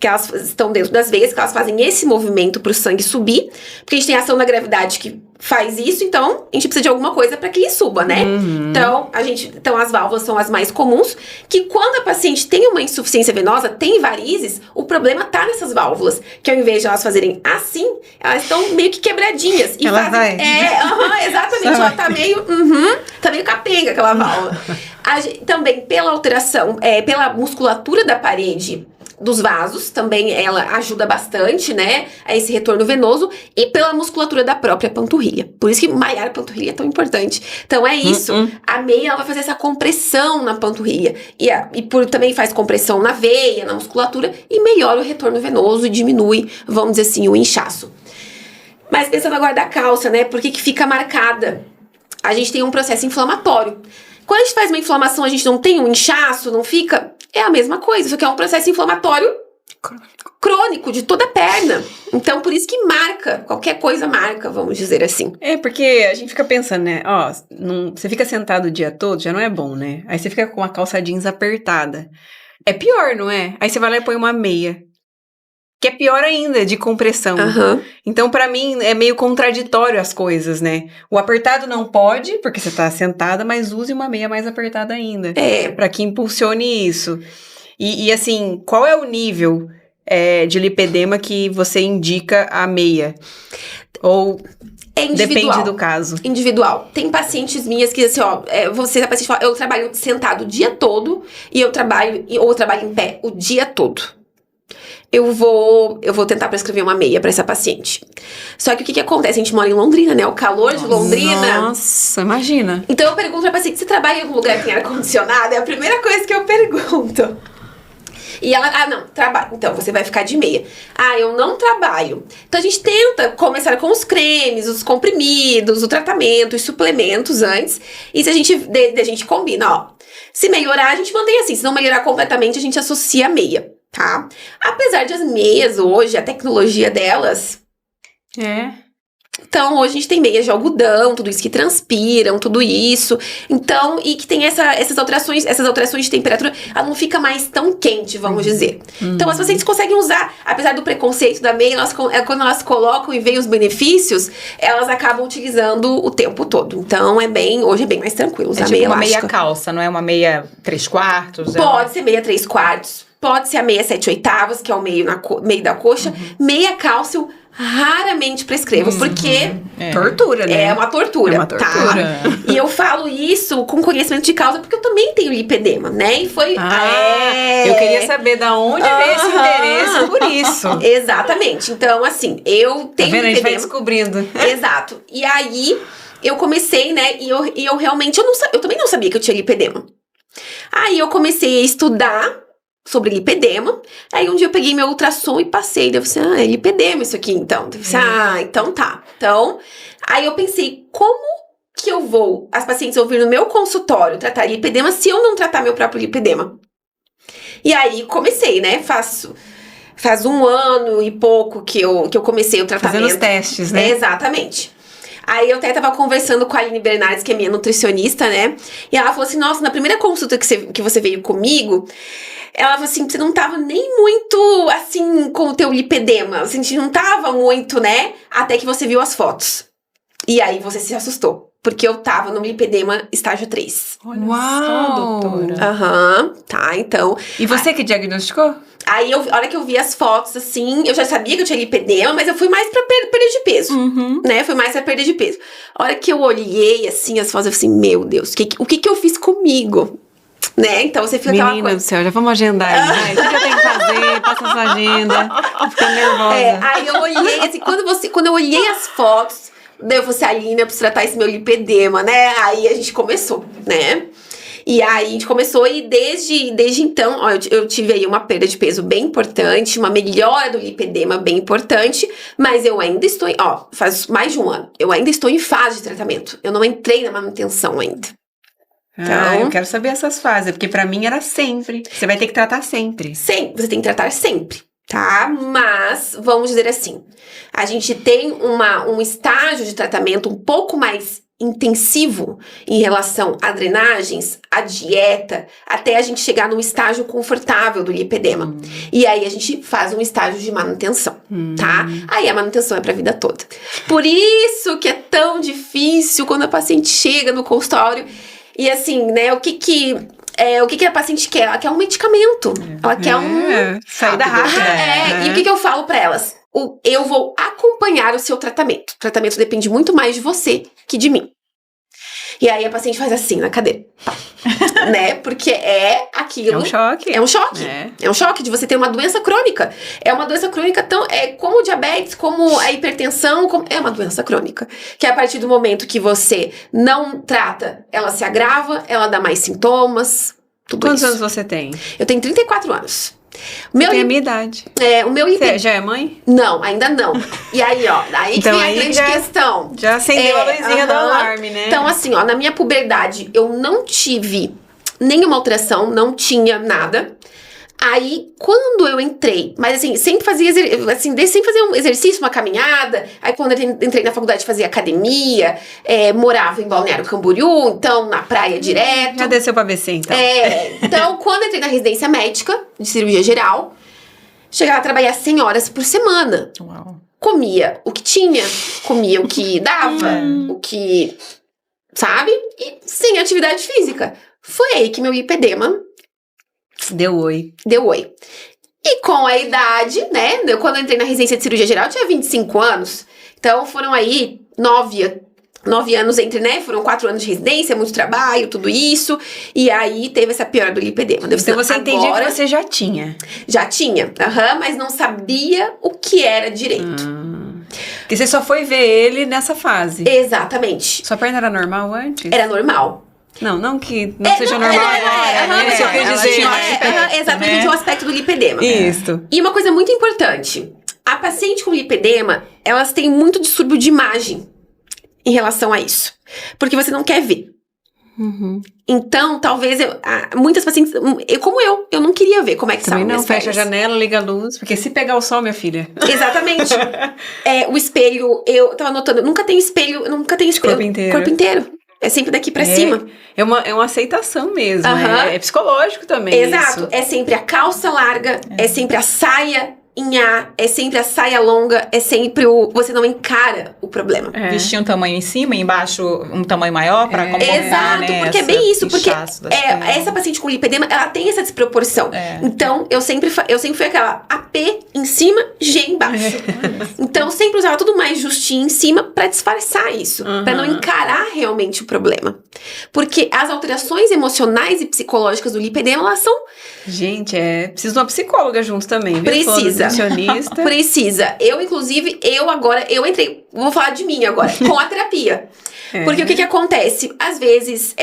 elas estão dentro das veias, que elas fazem esse movimento para o sangue subir. Porque a gente tem a ação da gravidade que faz isso, então a gente precisa de alguma coisa para que ele suba, né? Então as válvulas são as mais comuns, que quando a paciente tem uma insuficiência venosa, tem varizes, o problema tá nessas válvulas, que ao invés de elas fazerem assim, elas estão meio que quebradinhas. E ela vai. Exatamente, ela tá meio capenga aquela válvula. Também pela alteração, pela musculatura da parede dos vasos, também ela ajuda bastante, né, a esse retorno venoso, e pela musculatura da própria panturrilha. Por isso que malhar a panturrilha é tão importante. Então é isso, a meia ela vai fazer essa compressão na panturrilha, também faz compressão na veia, na musculatura, e melhora o retorno venoso e diminui, vamos dizer assim, o inchaço. Mas pensando agora da calça, né, por que fica marcada? A gente tem um processo inflamatório. Quando a gente faz uma inflamação, a gente não tem um inchaço, não fica... É a mesma coisa, isso aqui é um processo inflamatório crônico de toda a perna. Então, por isso que marca, qualquer coisa marca, vamos dizer assim. Porque a gente fica pensando, né? Você fica sentado o dia todo, já não é bom, né? Aí você fica com uma calça jeans apertada. É pior, não é? Aí você vai lá e põe uma meia. Que é pior ainda, de compressão. Então, pra mim, é meio contraditório as coisas, né? O apertado não pode, porque você tá sentada, mas use uma meia mais apertada ainda. Pra que impulsione isso. E assim, qual é o nível de lipedema que você indica a meia? Ou... depende do caso. Individual. Tem pacientes minhas que, assim, a paciente fala, eu trabalho sentado o dia todo, ou eu trabalho em pé o dia todo. Eu vou tentar prescrever uma meia pra essa paciente. Só que o que acontece? A gente mora em Londrina, né? O calor de Londrina. Nossa, imagina. Então eu pergunto pra paciente, você trabalha em algum lugar que tem ar-condicionado? É a primeira coisa que eu pergunto. E ela, não, trabalho. Então, você vai ficar de meia. Eu não trabalho. Então, a gente tenta começar com os cremes, os comprimidos, o tratamento, os suplementos antes. E se a gente combina, se melhorar, a gente mantém assim. Se não melhorar completamente, a gente associa a meia, tá? Apesar de as meias hoje, a tecnologia delas... Então, hoje a gente tem meias de algodão, tudo isso que transpiram, tudo isso. Então, e que tem essas alterações de temperatura, ela não fica mais tão quente, vamos dizer. Então, as pacientes conseguem usar, apesar do preconceito da meia, quando elas colocam e veem os benefícios, elas acabam utilizando o tempo todo. Então, hoje é bem mais tranquilo usar meia elástica. Uma meia calça, não é uma meia 3/4? Pode ser meia 3/4, pode ser a meia 7/8, que é o meio da coxa. Meia calça eu raramente prescrevo, porque... tortura, né? É uma tortura, tá? E eu falo isso com conhecimento de causa, porque eu também tenho lipedema, né? E foi... eu queria saber da onde veio esse interesse por isso. Exatamente. Então, assim, eu tenho lipedema. A gente vai descobrindo. Exato. E aí, eu comecei, né? E eu realmente... Eu também não sabia que eu tinha lipedema. Aí, eu comecei a estudar sobre lipedema. Aí um dia eu peguei meu ultrassom e passei. Daí eu falei, é lipedema isso aqui, então. Daí eu falei, então tá. Então, aí eu pensei, como que eu vou, as pacientes ouvir no meu consultório tratar lipedema se eu não tratar meu próprio lipedema? E aí comecei, né? Faz 1 ano e pouco que eu comecei o tratamento. Fazendo os testes, né? Exatamente. Aí eu até tava conversando com a Aline Bernardes, que é minha nutricionista, né? E ela falou assim, nossa, na primeira consulta que você veio comigo... Ela falou assim, você não tava nem muito, assim, com o teu lipedema. A gente não tava muito, né? Até que você viu as fotos. E aí você se assustou. Porque eu tava no lipedema estágio 3. Olha só, doutora. Tá, então... E você que diagnosticou? Aí, a hora que eu vi as fotos, assim, eu já sabia que eu tinha lipedema, mas eu fui mais pra perda de peso, né? Fui mais pra perda de peso. A hora que eu olhei, assim, as fotos, eu falei assim, meu Deus, o que eu fiz comigo? Né? Então você fica aquela coisa. Menina do céu, já vamos agendar aí. O que eu tenho que fazer? Passa sua agenda. Tô ficando nervosa. Aí eu olhei, assim, quando eu olhei as fotos, daí eu falei assim, Aline, eu preciso tratar esse meu lipedema, né? Aí a gente começou, né? E aí a gente começou e desde então, eu tive aí uma perda de peso bem importante, uma melhora do lipedema bem importante, mas eu ainda estou, faz mais de 1 ano, eu ainda estou em fase de tratamento. Eu não entrei na manutenção ainda. Então, eu quero saber essas fases, porque pra mim era sempre. Você vai ter que tratar sempre. Sim, você tem que tratar sempre, tá? Mas, vamos dizer assim, a gente tem um estágio de tratamento um pouco mais intensivo em relação a drenagens, a dieta, até a gente chegar num estágio confortável do lipedema. E aí a gente faz um estágio de manutenção, tá? Aí a manutenção é pra vida toda. Por isso que é tão difícil quando a paciente chega no consultório e assim, né, o que a paciente quer? Ela quer um medicamento. Ela quer saída rápida. E o que eu falo pra elas? Eu vou acompanhar o seu tratamento. O tratamento depende muito mais de você que de mim. E aí a paciente faz assim na cadeira. Né? Porque é aquilo. É um choque. É um choque. É um choque de você ter uma doença crônica. É uma doença crônica tão. Como o diabetes, como a hipertensão. É uma doença crônica. Que a partir do momento que você não trata, ela se agrava, ela dá mais sintomas. Quantos anos você tem? Eu tenho 34 anos. Tem a minha idade. O meu Você já é mãe? Não, ainda não. E aí, ó, aí então, que vem a grande questão. Já acendeu a luzinha do alarme, né? Então, assim, ó, na minha puberdade, eu não tive nenhuma alteração, não tinha nada. Aí, quando eu entrei, mas assim, sempre fazia um exercício, uma caminhada. Aí, quando eu entrei na faculdade, fazia academia, morava em Balneário Camboriú, então na praia direto. Já desceu pra BC, então. Então, quando eu entrei na residência médica, de cirurgia geral, chegava a trabalhar 100 horas por semana. Uau. Comia o que tinha, comia o que dava, o que, sabe? E sem atividade física. Foi aí que meu lipedema deu oi. E com a idade, né? Quando eu entrei na residência de cirurgia geral, eu tinha 25 anos. Então, foram aí 9 anos entre, né? Foram 4 anos de residência, muito trabalho, tudo isso. E aí, teve essa piora do lipedema. Então, você entendia que você já tinha. Já tinha, mas não sabia o que era direito. Porque você só foi ver ele nessa fase. Exatamente. Sua perna era normal antes? era normal. Não que não seja normal agora, né? Isso eu quis dizer. Exatamente, o aspecto do lipedema. Isso. E uma coisa muito importante. A paciente com lipedema, elas têm muito distúrbio de imagem em relação a isso. Porque você não quer ver. Então, talvez muitas pacientes, como eu não queria ver como é que são minhas minhas pernas. Fecha a janela, liga a luz, porque se pegar o sol, minha filha. Exatamente. O espelho, eu tava notando, nunca tem espelho. Corpo inteiro. Corpo inteiro. É sempre daqui pra cima. É uma aceitação mesmo. É psicológico também. Exato. Isso. É sempre a calça larga, é sempre a saia em A, é sempre a saia longa, é sempre você não encara o problema. Vestir um tamanho em cima e embaixo um tamanho maior pra comportar, exato, né, porque é bem isso, porque pernas. essa paciente com lipedema, ela tem essa desproporção. Então, eu sempre fui aquela AP em cima, G embaixo. Então, eu sempre usava tudo mais justinho em cima pra disfarçar isso, pra não encarar realmente o problema. Porque as alterações emocionais e psicológicas do lipedema, elas são... Gente, precisa de uma psicóloga junto também, viu? Precisa. Nutricionista. Precisa. Eu entrei, vou falar de mim agora, com a terapia. Porque o que acontece? Às vezes,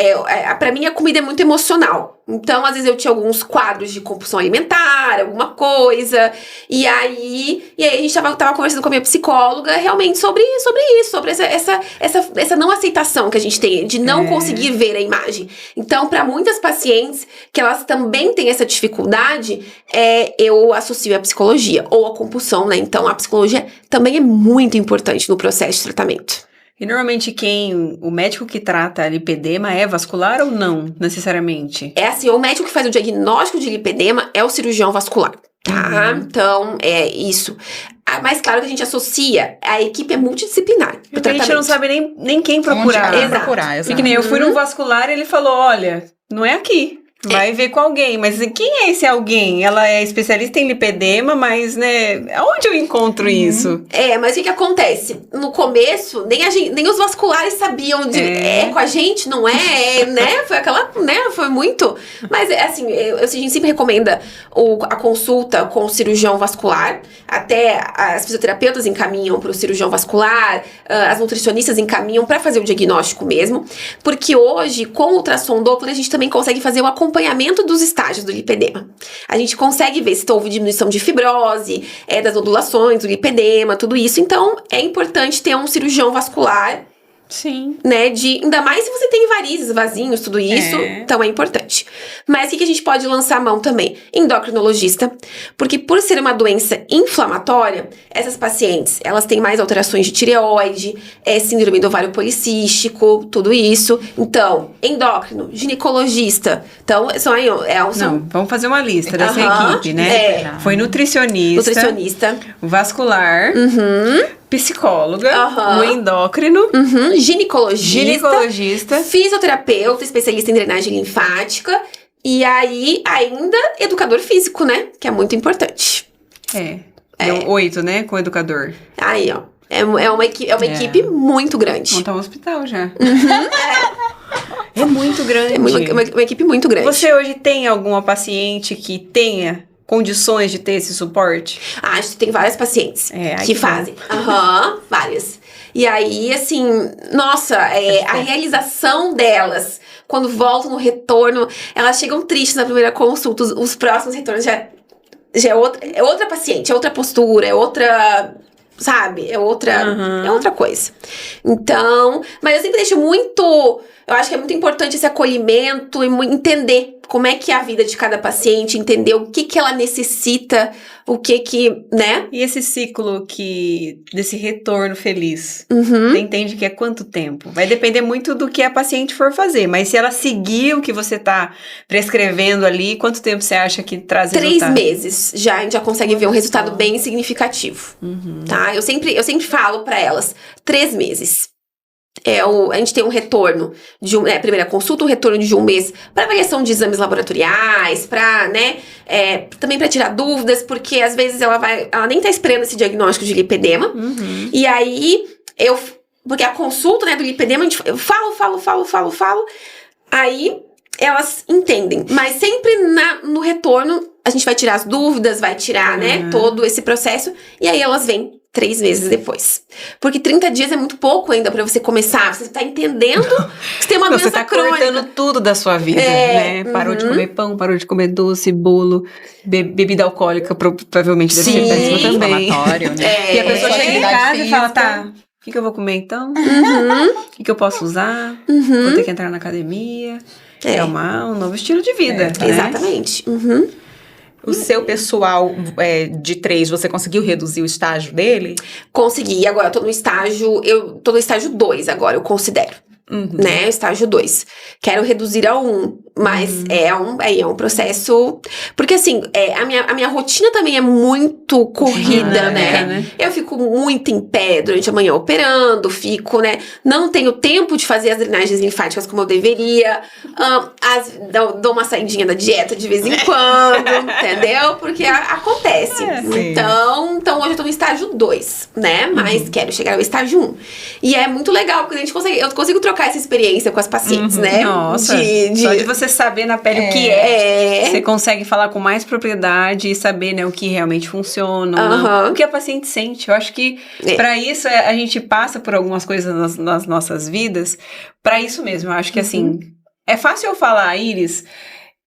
pra mim, a comida é muito emocional. Então, às vezes, eu tinha alguns quadros de compulsão alimentar, alguma coisa. E aí a gente tava conversando com a minha psicóloga realmente sobre isso, sobre essa não aceitação que a gente tem, de não conseguir ver a imagem. Então, para muitas pacientes que elas também têm essa dificuldade, eu associo a psicologia ou a compulsão, né? Então, a psicologia também é muito importante no processo de tratamento. E normalmente o médico que trata lipedema é vascular ou não, necessariamente? É assim, o médico que faz o diagnóstico de lipedema é o cirurgião vascular, tá? Então, é isso. Mas claro que a gente associa, a equipe é multidisciplinar. Porque a gente não sabe nem quem procurar. Exato. Porque nem eu fui no vascular e ele falou, olha, não é aqui. Vai ver com alguém, mas quem é esse alguém? Ela é especialista em lipedema, mas, né, aonde eu encontro isso? Mas o que acontece? No começo, nem os vasculares sabiam com a gente, não né? Foi aquela, né, foi muito... Mas, assim, a gente sempre recomenda a consulta com o cirurgião vascular, até as fisioterapeutas encaminham para o cirurgião vascular, as nutricionistas encaminham para fazer o diagnóstico mesmo, porque hoje, com o ultrassom Doppler, a gente também consegue fazer o acompanhamento dos estágios do lipedema. A gente consegue ver se houve diminuição de fibrose, das nodulações, do lipedema, tudo isso. Então, é importante ter um cirurgião vascular Sim. Né, ainda mais se você tem varizes, vasinhos, tudo isso, então é importante. Mas o que a gente pode lançar a mão também? Endocrinologista, porque por ser uma doença inflamatória, essas pacientes, elas têm mais alterações de tireoide, síndrome do ovário policístico, tudo isso. Então, endócrino, ginecologista, então Não, vamos fazer uma lista dessa equipe, né? Foi nutricionista, vascular, psicóloga, o endócrino, ginecologista, fisioterapeuta, especialista em drenagem linfática, e aí ainda educador físico, né? Que é muito importante. Deu 8, né? Com educador. Aí, ó. É uma equipe muito grande. Montar um hospital já. É muito grande. É uma equipe muito grande. Você hoje tem alguma paciente que tenha condições de ter esse suporte? A gente tem várias pacientes que fazem. Várias. E aí, assim, nossa, a realização delas, quando voltam no retorno, elas chegam tristes na primeira consulta, os próximos retornos já é outra paciente, é outra postura, é outra... Sabe? É outra coisa. Então, mas eu sempre deixo muito... Eu acho que é muito importante esse acolhimento e entender como é que é a vida de cada paciente, entender o que ela necessita, o que, né? E esse ciclo desse retorno feliz, você entende que é quanto tempo? Vai depender muito do que a paciente for fazer, mas se ela seguir o que você tá prescrevendo ali, quanto tempo você acha que traz resultado? 3 meses, a gente já consegue ver um resultado bem significativo, tá? Eu sempre falo pra elas, 3 meses. A gente tem um retorno de primeira consulta, um retorno de 1 mês para avaliação de exames laboratoriais, para, né, também para tirar dúvidas, porque às vezes ela nem tá esperando esse diagnóstico de lipedema. E aí, porque a consulta, né, do lipedema, eu falo, aí elas entendem, mas sempre no retorno a gente vai tirar as dúvidas, vai tirar, né, todo esse processo, e aí elas vêm 3 meses depois. Porque 30 dias é muito pouco ainda pra você começar. Você tá entendendo que você tem uma doença crônica. Você tá cortando tudo da sua vida, né? Parou de comer pão, parou de comer doce, bolo, bebida alcoólica, provavelmente deve ser péssima também. Né? E a pessoa chega em casa e fala, tá, o que eu vou comer então? O que eu posso usar? Vou ter que entrar na academia. É um novo estilo de vida. Né? Exatamente. O seu pessoal de 3, você conseguiu reduzir o estágio dele? Consegui, agora eu tô no estágio 2 agora, eu considero. Né, estágio 2. Quero reduzir a 1, mas é um processo... Porque assim, a minha rotina também é muito corrida, né? Eu fico muito em pé durante a manhã operando, né? Não tenho tempo de fazer as drenagens linfáticas como eu deveria. Dou uma saidinha da dieta de vez em quando, entendeu? Porque acontece. Então hoje eu tô no estágio 2, né? Mas quero chegar ao estágio 1. E é muito legal, porque eu consigo trocar essa experiência com as pacientes, né? Nossa, só de você saber na pele o que você consegue falar com mais propriedade e saber, né, o que realmente funciona, o que a paciente sente. Eu acho que pra isso a gente passa por algumas coisas nas nossas vidas, pra isso mesmo. Eu acho que assim, é fácil eu falar, Iris,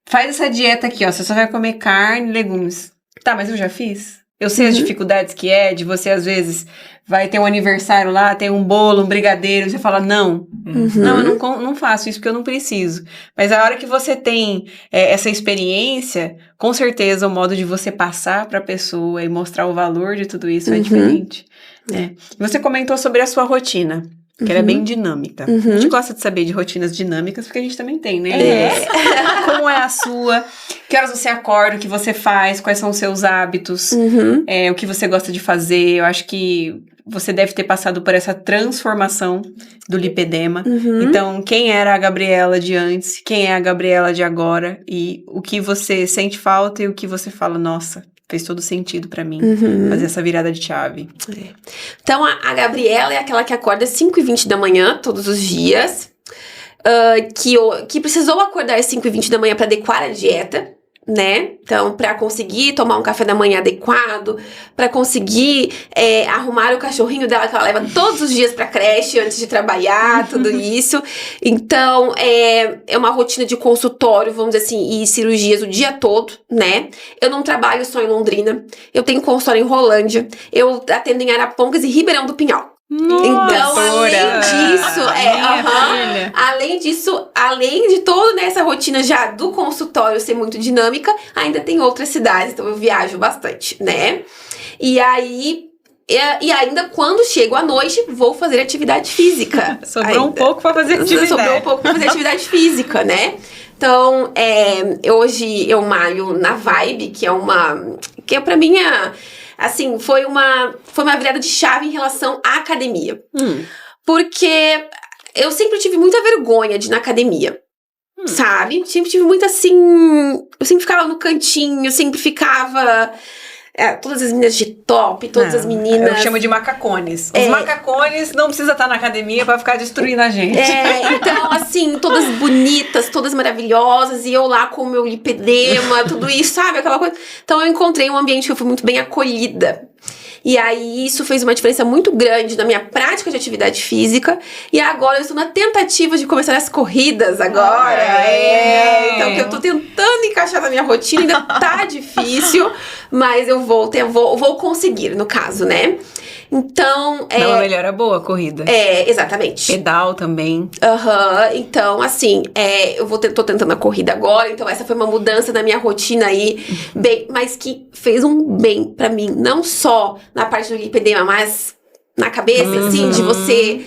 faz essa dieta aqui, ó, você só vai comer carne e legumes. Tá, mas eu já fiz. Eu sei as dificuldades que de você, às vezes, vai ter um aniversário lá, tem um bolo, um brigadeiro, você fala, não, eu não faço isso porque eu não preciso. Mas a hora que você tem essa experiência, com certeza o modo de você passar pra pessoa e mostrar o valor de tudo isso é diferente. Você comentou sobre a sua rotina. Que ela é bem dinâmica. A gente gosta de saber de rotinas dinâmicas, porque a gente também tem, né? Como é a sua? Que horas você acorda? O que você faz? Quais são os seus hábitos? O que você gosta de fazer? Eu acho que você deve ter passado por essa transformação do lipedema. Então, quem era a Gabriela de antes? Quem é a Gabriela de agora? E o que você sente falta e o que você fala, nossa... Fez todo sentido pra mim fazer essa virada de chave. Então, a Gabriela é aquela que acorda às 5h20 da manhã, todos os dias. Que precisou acordar às 5h20 da manhã pra adequar a dieta, né? Então, pra conseguir tomar um café da manhã adequado, pra conseguir arrumar o cachorrinho dela, que ela leva todos os dias pra creche antes de trabalhar, tudo isso. Então, é uma rotina de consultório, vamos dizer assim, e cirurgias o dia todo, né? Eu não trabalho só em Londrina, eu tenho consultório em Rolândia, eu atendo em Arapongas e Ribeirão do Pinhal. Nossa, então, além disso, Filha. além disso, além de toda essa rotina já do consultório ser muito dinâmica, ainda tem outras cidades, então eu viajo bastante, né? E aí, e ainda quando chego à noite, vou fazer atividade física. Sobrou um pouco pra fazer atividade. Sobrou um pouco pra fazer atividade física, né? Então, hoje eu malho na Vibe, que pra mim assim, foi uma virada de chave em relação à academia. Porque eu sempre tive muita vergonha de ir na academia. Sabe? Sempre tive muito assim. Eu sempre ficava no cantinho, sempre ficava. Todas as meninas de top, todas as meninas. Eu chamo de macacones. Os macacones não precisam estar na academia pra ficar destruindo a gente. Então, assim, todas bonitas, todas maravilhosas, e eu lá com o meu lipedema, tudo isso, sabe? Aquela coisa. Então, eu encontrei um ambiente que eu fui muito bem acolhida. E aí, isso fez uma diferença muito grande na minha prática de atividade física. E agora, eu estou na tentativa de começar as corridas agora. Então, que eu tô tentando encaixar na minha rotina, ainda tá difícil. Mas eu vou conseguir, no caso, né? Então, Dá uma melhora boa a corrida. Exatamente. Pedal também. Então, assim, tô tentando a corrida agora, então essa foi uma mudança na minha rotina aí, mas que fez um bem pra mim, não só na parte do lipedema, mas na cabeça, assim, de você...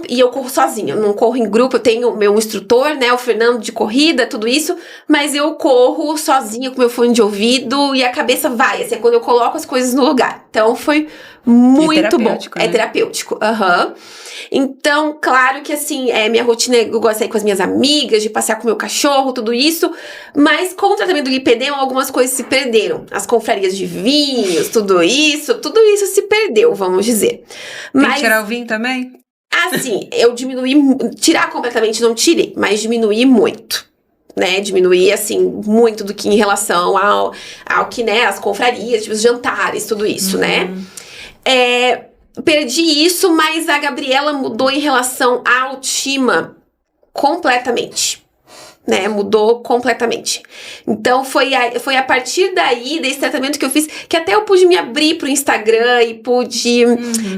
E eu corro sozinha, eu não corro em grupo, eu tenho meu instrutor, né, o Fernando de corrida, tudo isso, mas eu corro sozinha com meu fone de ouvido e a cabeça vai, assim, é quando eu coloco as coisas no lugar. Então foi muito bom. Né? É terapêutico. Então, claro que assim, minha rotina, eu gosto de sair com as minhas amigas, de passear com o meu cachorro, tudo isso, mas com o tratamento do lipedema, algumas coisas se perderam. As confrarias de vinhos, tudo isso se perdeu, vamos dizer. Tem que tirar o vinho também? Assim, eu diminuí, tirar completamente não tirei, mas diminuí muito, né, diminuí, assim, muito do que em relação ao que, né, as confrarias, tipo, os jantares, tudo isso, né. Perdi isso, mas a Gabriela mudou em relação à autoestima completamente. Né, mudou completamente. Então, foi a partir daí, desse tratamento que eu fiz, que até eu pude me abrir pro Instagram e pude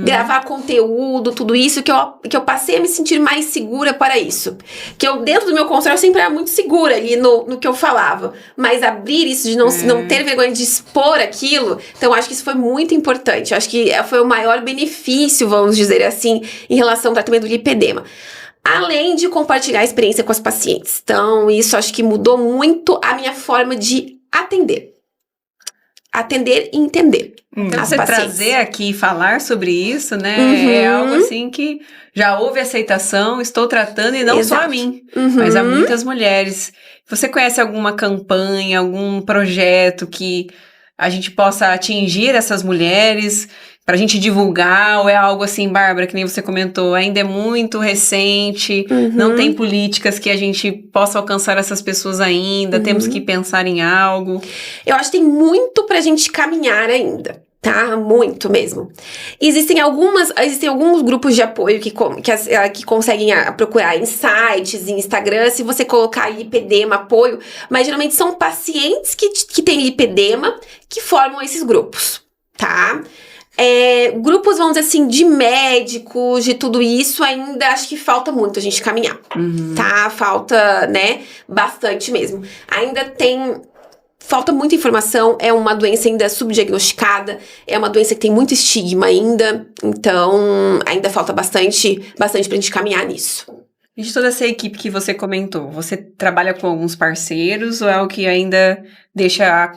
gravar conteúdo, tudo isso, que eu passei a me sentir mais segura para isso. Que eu, dentro do meu consultório, eu sempre era muito segura ali no que eu falava. Mas abrir isso, de não ter vergonha de expor aquilo, então, acho que isso foi muito importante. Eu acho que foi o maior benefício, vamos dizer assim, em relação ao tratamento do lipedema. Além de compartilhar a experiência com as pacientes. Então, isso acho que mudou muito a minha forma de atender. Atender e entender Então, as você pacientes. trazer aqui e falar sobre isso, né? É algo assim que já houve aceitação, estou tratando, e não só a mim, mas a muitas mulheres. Você conhece alguma campanha, algum projeto que a gente possa atingir essas mulheres, pra gente divulgar, ou é algo assim, Bárbara, que nem você comentou, ainda é muito recente, não tem políticas que a gente possa alcançar essas pessoas ainda, temos que pensar em algo? Eu acho que tem muito pra gente caminhar ainda. Tá? Muito mesmo. Existem alguns grupos de apoio que conseguem procurar em sites, em Instagram, se você colocar lipedema, apoio, mas geralmente são pacientes que têm lipedema que formam esses grupos, tá? Grupos, vamos dizer assim, de médicos, de tudo isso, ainda acho que falta muito a gente caminhar, tá? Falta, né, bastante mesmo. Falta muita informação, é uma doença ainda subdiagnosticada, é uma doença que tem muito estigma ainda, então ainda falta bastante pra gente caminhar nisso. E de toda essa equipe que você comentou, você trabalha com alguns parceiros ou é o que ainda deixa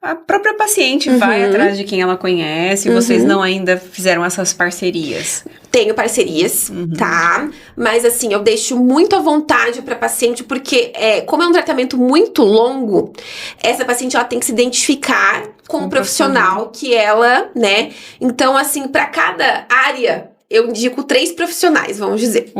a própria paciente vai atrás de quem ela conhece, e vocês não ainda fizeram essas parcerias? Tenho parcerias, tá? Mas assim, eu deixo muito à vontade pra paciente, porque como é um tratamento muito longo, essa paciente ela tem que se identificar com o profissional que ela, né? Então, assim, pra cada área, eu indico 3 profissionais, vamos dizer,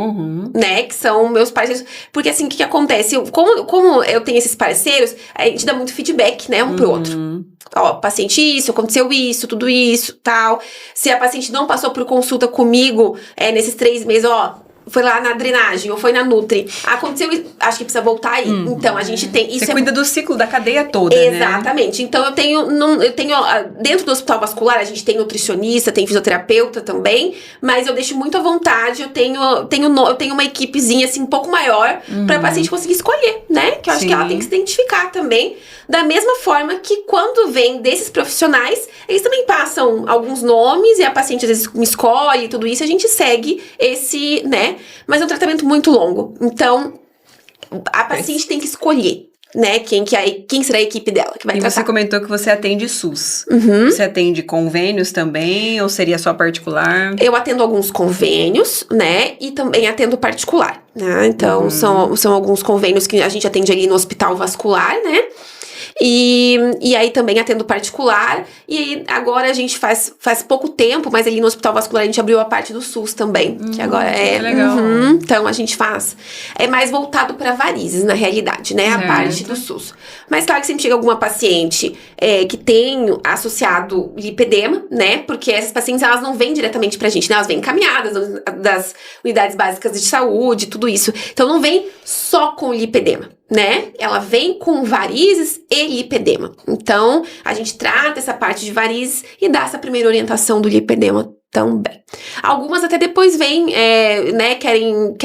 né, que são meus parceiros, porque assim, o que acontece, como eu tenho esses parceiros, a gente dá muito feedback, né, um pro outro. Ó, paciente isso, aconteceu isso, tudo isso, tal, se a paciente não passou por consulta comigo, nesses 3 meses, ó, foi lá na drenagem, ou foi na Nutri. Aconteceu, acho que precisa voltar aí. Então, a gente tem... Você cuida do ciclo da cadeia toda, né? Exatamente. Então, eu tenho, dentro do hospital vascular, a gente tem nutricionista, tem fisioterapeuta também, mas eu deixo muito à vontade, eu tenho uma equipezinha, assim, um pouco maior, pra paciente conseguir escolher, né? Que eu acho que ela tem que se identificar também. Da mesma forma que quando vem desses profissionais, eles também passam alguns nomes e a paciente às vezes me escolhe e tudo isso, a gente segue esse, né? Mas é um tratamento muito longo. Então, a paciente tem que escolher, né? Quem será a equipe dela que vai tratar. E você comentou que você atende SUS. Você atende convênios também ou seria só particular? Eu atendo alguns convênios, né? E também atendo particular, né? Então, são alguns convênios que a gente atende ali no hospital vascular, né? E aí também atendo particular. E aí agora a gente faz pouco tempo, mas ali no Hospital Vascular a gente abriu a parte do SUS também. Que agora é... legal. Então a gente faz... É mais voltado para varizes, na realidade, né? A parte do SUS. Mas claro que sempre chega alguma paciente que tem associado lipedema, né? Porque essas pacientes, elas não vêm diretamente pra gente, né? Elas vêm encaminhadas das unidades básicas de saúde, tudo isso. Então não vem só com lipedema, né? Ela vem com varizes e lipedema. Então, a gente trata essa parte de varizes e dá essa primeira orientação do lipedema também. Algumas até depois vêm, né, querem,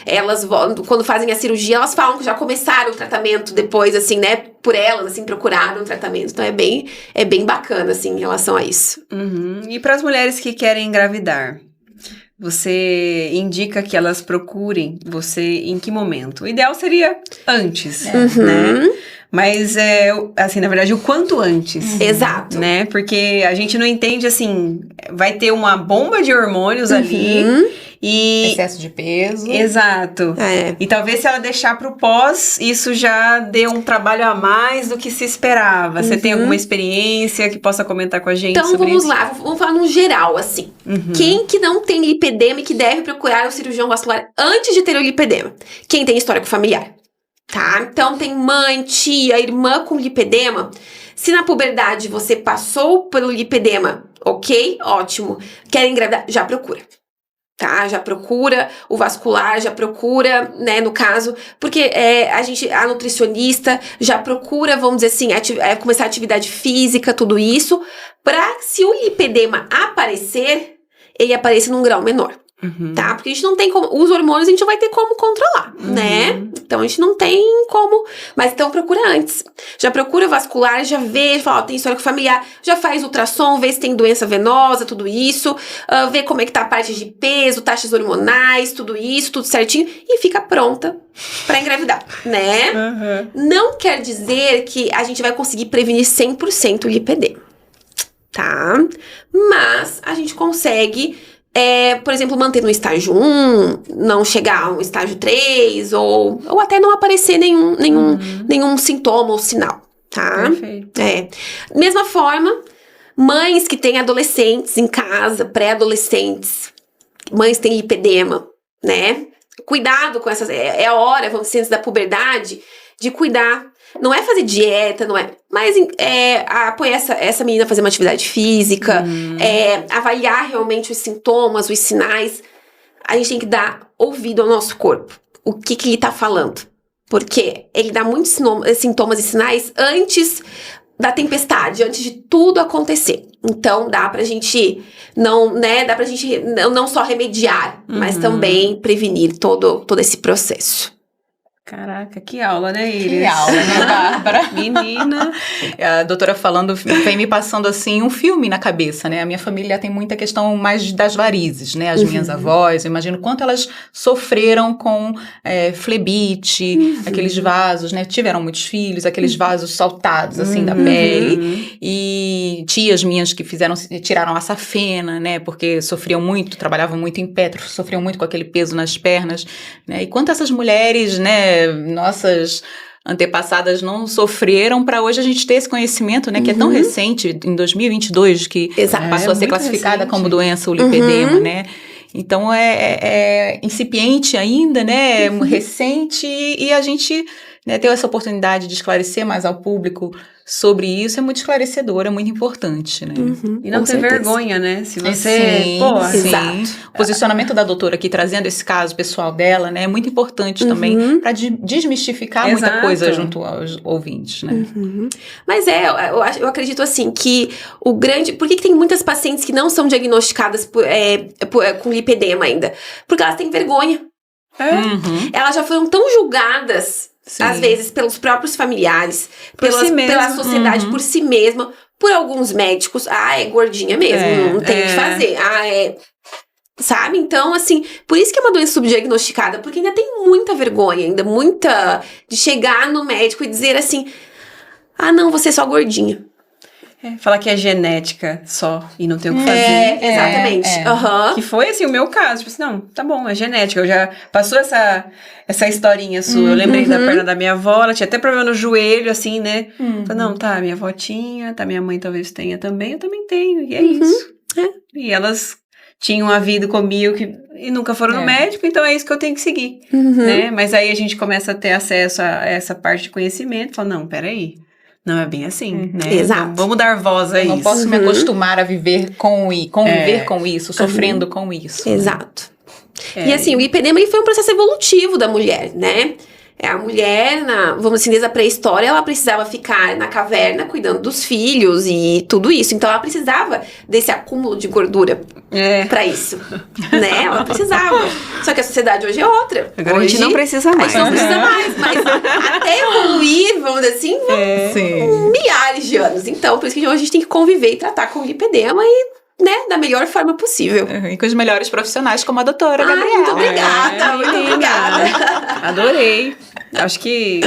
elas, quando fazem a cirurgia, elas falam que já começaram o tratamento depois, assim, né, por elas, assim, procuraram o tratamento. Então, é bem bacana, assim, em relação a isso. E para as mulheres que querem engravidar? Você indica que elas procurem você em que momento? O ideal seria antes, né? Mas, assim, na verdade, o quanto antes. Exato. Né? Porque a gente não entende, assim, vai ter uma bomba de hormônios ali e... Excesso de peso. Exato. E talvez se ela deixar pro pós, isso já dê um trabalho a mais do que se esperava. Você tem alguma experiência que possa comentar com a gente então, sobre vamos isso? lá, vamos falar no geral, assim. Quem que não tem lipedema e que deve procurar o cirurgião vascular antes de ter o lipedema? Quem tem histórico familiar. Tá? Então, tem mãe, tia, irmã com lipedema. Se na puberdade você passou pelo lipedema, ok? Ótimo. Quer engravidar? Já procura. Tá? Já procura o vascular, já procura, né, no caso, porque a nutricionista já procura, vamos dizer assim, começar a atividade física, tudo isso, pra se o lipedema aparecer, ele apareça num grau menor. Tá? Porque a gente não tem como... Os hormônios a gente não vai ter como controlar, né? Então, a gente não tem como... Mas, então, procura antes. Já procura vascular, já vê, fala, tem histórico familiar, já faz ultrassom, vê se tem doença venosa, tudo isso, vê como é que tá a parte de peso, taxas hormonais, tudo isso, tudo certinho, e fica pronta pra engravidar, né? Não quer dizer que a gente vai conseguir prevenir 100% o lipedema, tá? Mas a gente consegue... por exemplo, manter no estágio 1, não chegar a um estágio 3, ou até não aparecer nenhum sintoma ou sinal, tá? Perfeito. Mesma forma, mães que têm adolescentes em casa, pré-adolescentes, mães têm lipedema, né? Cuidado com essas... É a hora, vamos dizer, antes da puberdade, de cuidar. Não é fazer dieta, não é... Mas apoiar essa menina a fazer uma atividade física, avaliar realmente os sintomas, os sinais. A gente tem que dar ouvido ao nosso corpo. O que ele tá falando. Porque ele dá muitos sintomas e sinais antes da tempestade, antes de tudo acontecer. Então, dá pra gente não só remediar, mas também prevenir todo esse processo. Caraca, que aula, né, Iris? Que aula, né, Bárbara? Menina. A doutora falando, vem me passando, assim, um filme na cabeça, né? A minha família tem muita questão mais das varizes, né? As minhas avós, eu imagino quanto elas sofreram com flebite, aqueles vasos, né? Tiveram muitos filhos, aqueles vasos saltados, assim, da pele. E tias minhas que tiraram a safena, né? Porque sofriam muito, trabalhavam muito em pé, sofriam muito com aquele peso nas pernas, né? E quanto essas mulheres, né? Nossas antepassadas não sofreram para hoje a gente ter esse conhecimento, né? Que é tão recente, em 2022, que passou a ser classificada como doença o lipedema, né? Então, é incipiente ainda, né? Recente, e a gente, né, ter essa oportunidade de esclarecer mais ao público sobre isso é muito esclarecedor, é muito importante, né? E não Com ter certeza. vergonha, né? Se você... Sim, pô, sim. Exato. O posicionamento da doutora aqui, trazendo esse caso pessoal dela, né, é muito importante também para desmistificar muita Exato. coisa junto aos ouvintes, né? Mas eu acredito assim que o grande... Por que tem muitas pacientes que não são diagnosticadas com lipedema ainda? Porque elas têm vergonha. Uhum. Elas já foram tão julgadas, Sim. às vezes, pelos próprios familiares, Por si mesma. pela sociedade, por si mesma, por alguns médicos. Ah, é gordinha mesmo, não tem o que fazer. Sabe? Então, assim, por isso que é uma doença subdiagnosticada, porque ainda tem muita vergonha, ainda muita de chegar no médico e dizer assim: ah, não, você é só gordinha. Falar que é genética só e não tem o que fazer. Exatamente. Aham. Que foi, assim, o meu caso. Tipo assim, não, tá bom, é genética. Eu já passou essa historinha sua. Eu lembrei da perna da minha avó, ela tinha até problema no joelho, assim, né? Falei, não, tá, minha avó tinha, tá, minha mãe talvez tenha também, eu também tenho. E é isso. E elas tinham havido comigo e nunca foram no médico, então é isso que eu tenho que seguir, né? Mas aí a gente começa a ter acesso a essa parte de conhecimento, fala, não, peraí. Não é bem assim, né? Exato. Vamos dar voz a Eu isso. não posso me acostumar a viver conviver com isso, sofrendo com isso. Exato. E assim, o lipedema ele foi um processo evolutivo da mulher, né? A mulher, vamos assim, desde a pré-história, ela precisava ficar na caverna cuidando dos filhos e tudo isso. Então, ela precisava desse acúmulo de gordura pra isso, né? Ela precisava. Só que a sociedade hoje é outra. Agora hoje, a gente não precisa mais. A gente não precisa mais, mas até evoluir, vamos dizer assim, Sim. milhares de anos. Então, por isso que hoje a gente tem que conviver e tratar com o lipedema da melhor forma possível. E com os melhores profissionais, como a doutora Gabriela. Muito obrigada, muito obrigada. Adorei. Acho que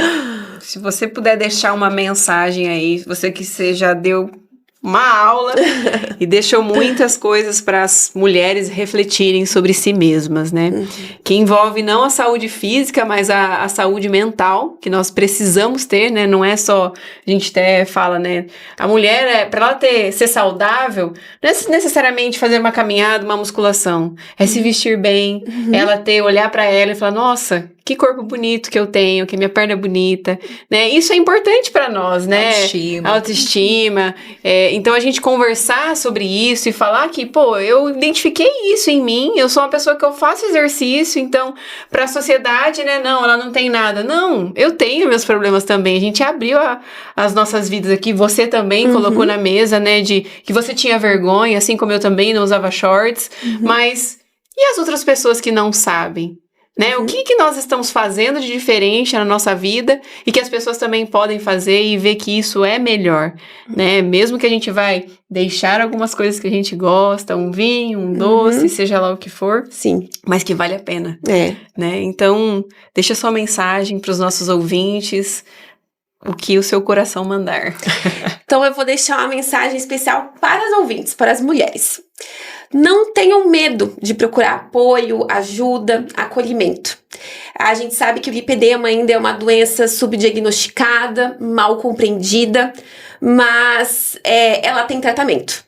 se você puder deixar uma mensagem aí, você que já deu uma aula e deixou muitas coisas para as mulheres refletirem sobre si mesmas, né? Que envolve não a saúde física, mas a saúde mental, que nós precisamos ter, né? Não é só, a gente até fala, né? A mulher, para ela ser saudável, não é necessariamente fazer uma caminhada, uma musculação. É se vestir bem, ela olhar para ela e falar, nossa, que corpo bonito que eu tenho, que minha perna é bonita, né? Isso é importante para nós, né? Autoestima. Então, a gente conversar sobre isso e falar que, pô, eu identifiquei isso em mim, eu sou uma pessoa que eu faço exercício, então, para a sociedade, né? Não, ela não tem nada. Não, eu tenho meus problemas também. A gente abriu as nossas vidas aqui, você também colocou na mesa, né? De que você tinha vergonha, assim como eu também não usava shorts, mas e as outras pessoas que não sabem? Né? O que nós estamos fazendo de diferente na nossa vida e que as pessoas também podem fazer e ver que isso é melhor, né? Mesmo que a gente vai deixar algumas coisas que a gente gosta, um vinho, um doce, seja lá o que for, Sim. mas que vale a pena, né? Então, deixa sua mensagem para os nossos ouvintes, o que o seu coração mandar. Então, eu vou deixar uma mensagem especial para os ouvintes, para as mulheres. Não tenham medo de procurar apoio, ajuda, acolhimento. A gente sabe que o lipedema ainda é uma doença subdiagnosticada, mal compreendida, mas ela tem tratamento.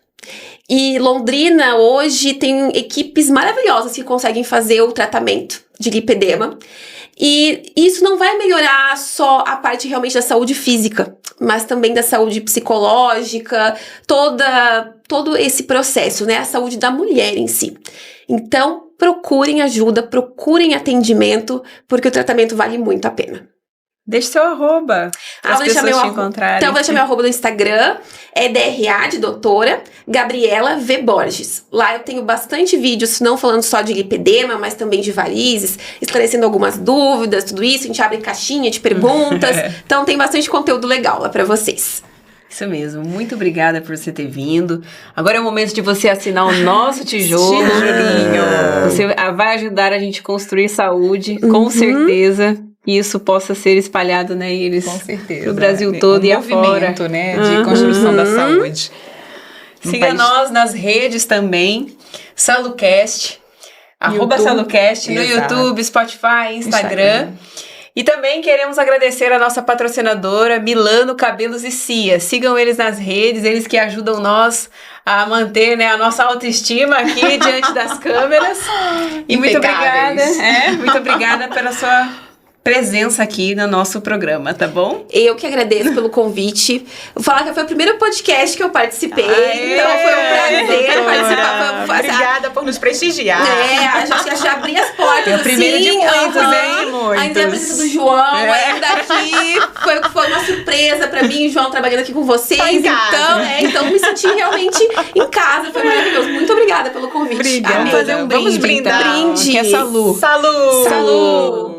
E Londrina hoje tem equipes maravilhosas que conseguem fazer o tratamento de lipedema. E isso não vai melhorar só a parte realmente da saúde física, mas também da saúde psicológica, todo esse processo, né? A saúde da mulher em si. Então, procurem ajuda, procurem atendimento, porque o tratamento vale muito a pena. Deixe seu arroba para as pessoas te encontrarem. Então, eu vou deixar meu arroba no Instagram, é DRA de doutora Gabriela V. Borges. Lá eu tenho bastante vídeos, não falando só de lipedema, mas também de varizes, esclarecendo algumas dúvidas, tudo isso. A gente abre caixinha de perguntas. Então, tem bastante conteúdo legal lá para vocês. Isso mesmo. Muito obrigada por você ter vindo. Agora é o momento de você assinar o nosso tijolo. Tijolinho. Você vai ajudar a gente a construir saúde, com certeza. Que isso possa ser espalhado, né, Iris? Com certeza. Pro Brasil todo e afora. Movimento, né, de construção da saúde. Siga nós nas redes também. SaluCast. @ SaluCast no YouTube, Spotify, Instagram. E também queremos agradecer a nossa patrocinadora, Milano Cabelos e Cia. Sigam eles nas redes, eles que ajudam nós a manter, né, a nossa autoestima aqui diante das câmeras. E muito obrigada. Muito obrigada pela sua presença aqui no nosso programa, tá bom? Eu que agradeço pelo convite. Vou falar que foi o primeiro podcast que eu participei, Aê, então foi um prazer doutora. participar. Obrigada por nos prestigiar. A gente já abria as portas, É o primeiro assim, de muitos, aham. hein? Muitos. Ainda a presença do João, ainda aqui. Foi uma surpresa pra mim, o João trabalhando aqui com vocês. Tá em casa. Então me senti realmente em casa. Foi maravilhoso. Muito obrigada pelo convite. Obrigada. Amei. Vamos fazer um brinde, Vamos brindar. então. Brinde. Que é Salu. Salu! Salu!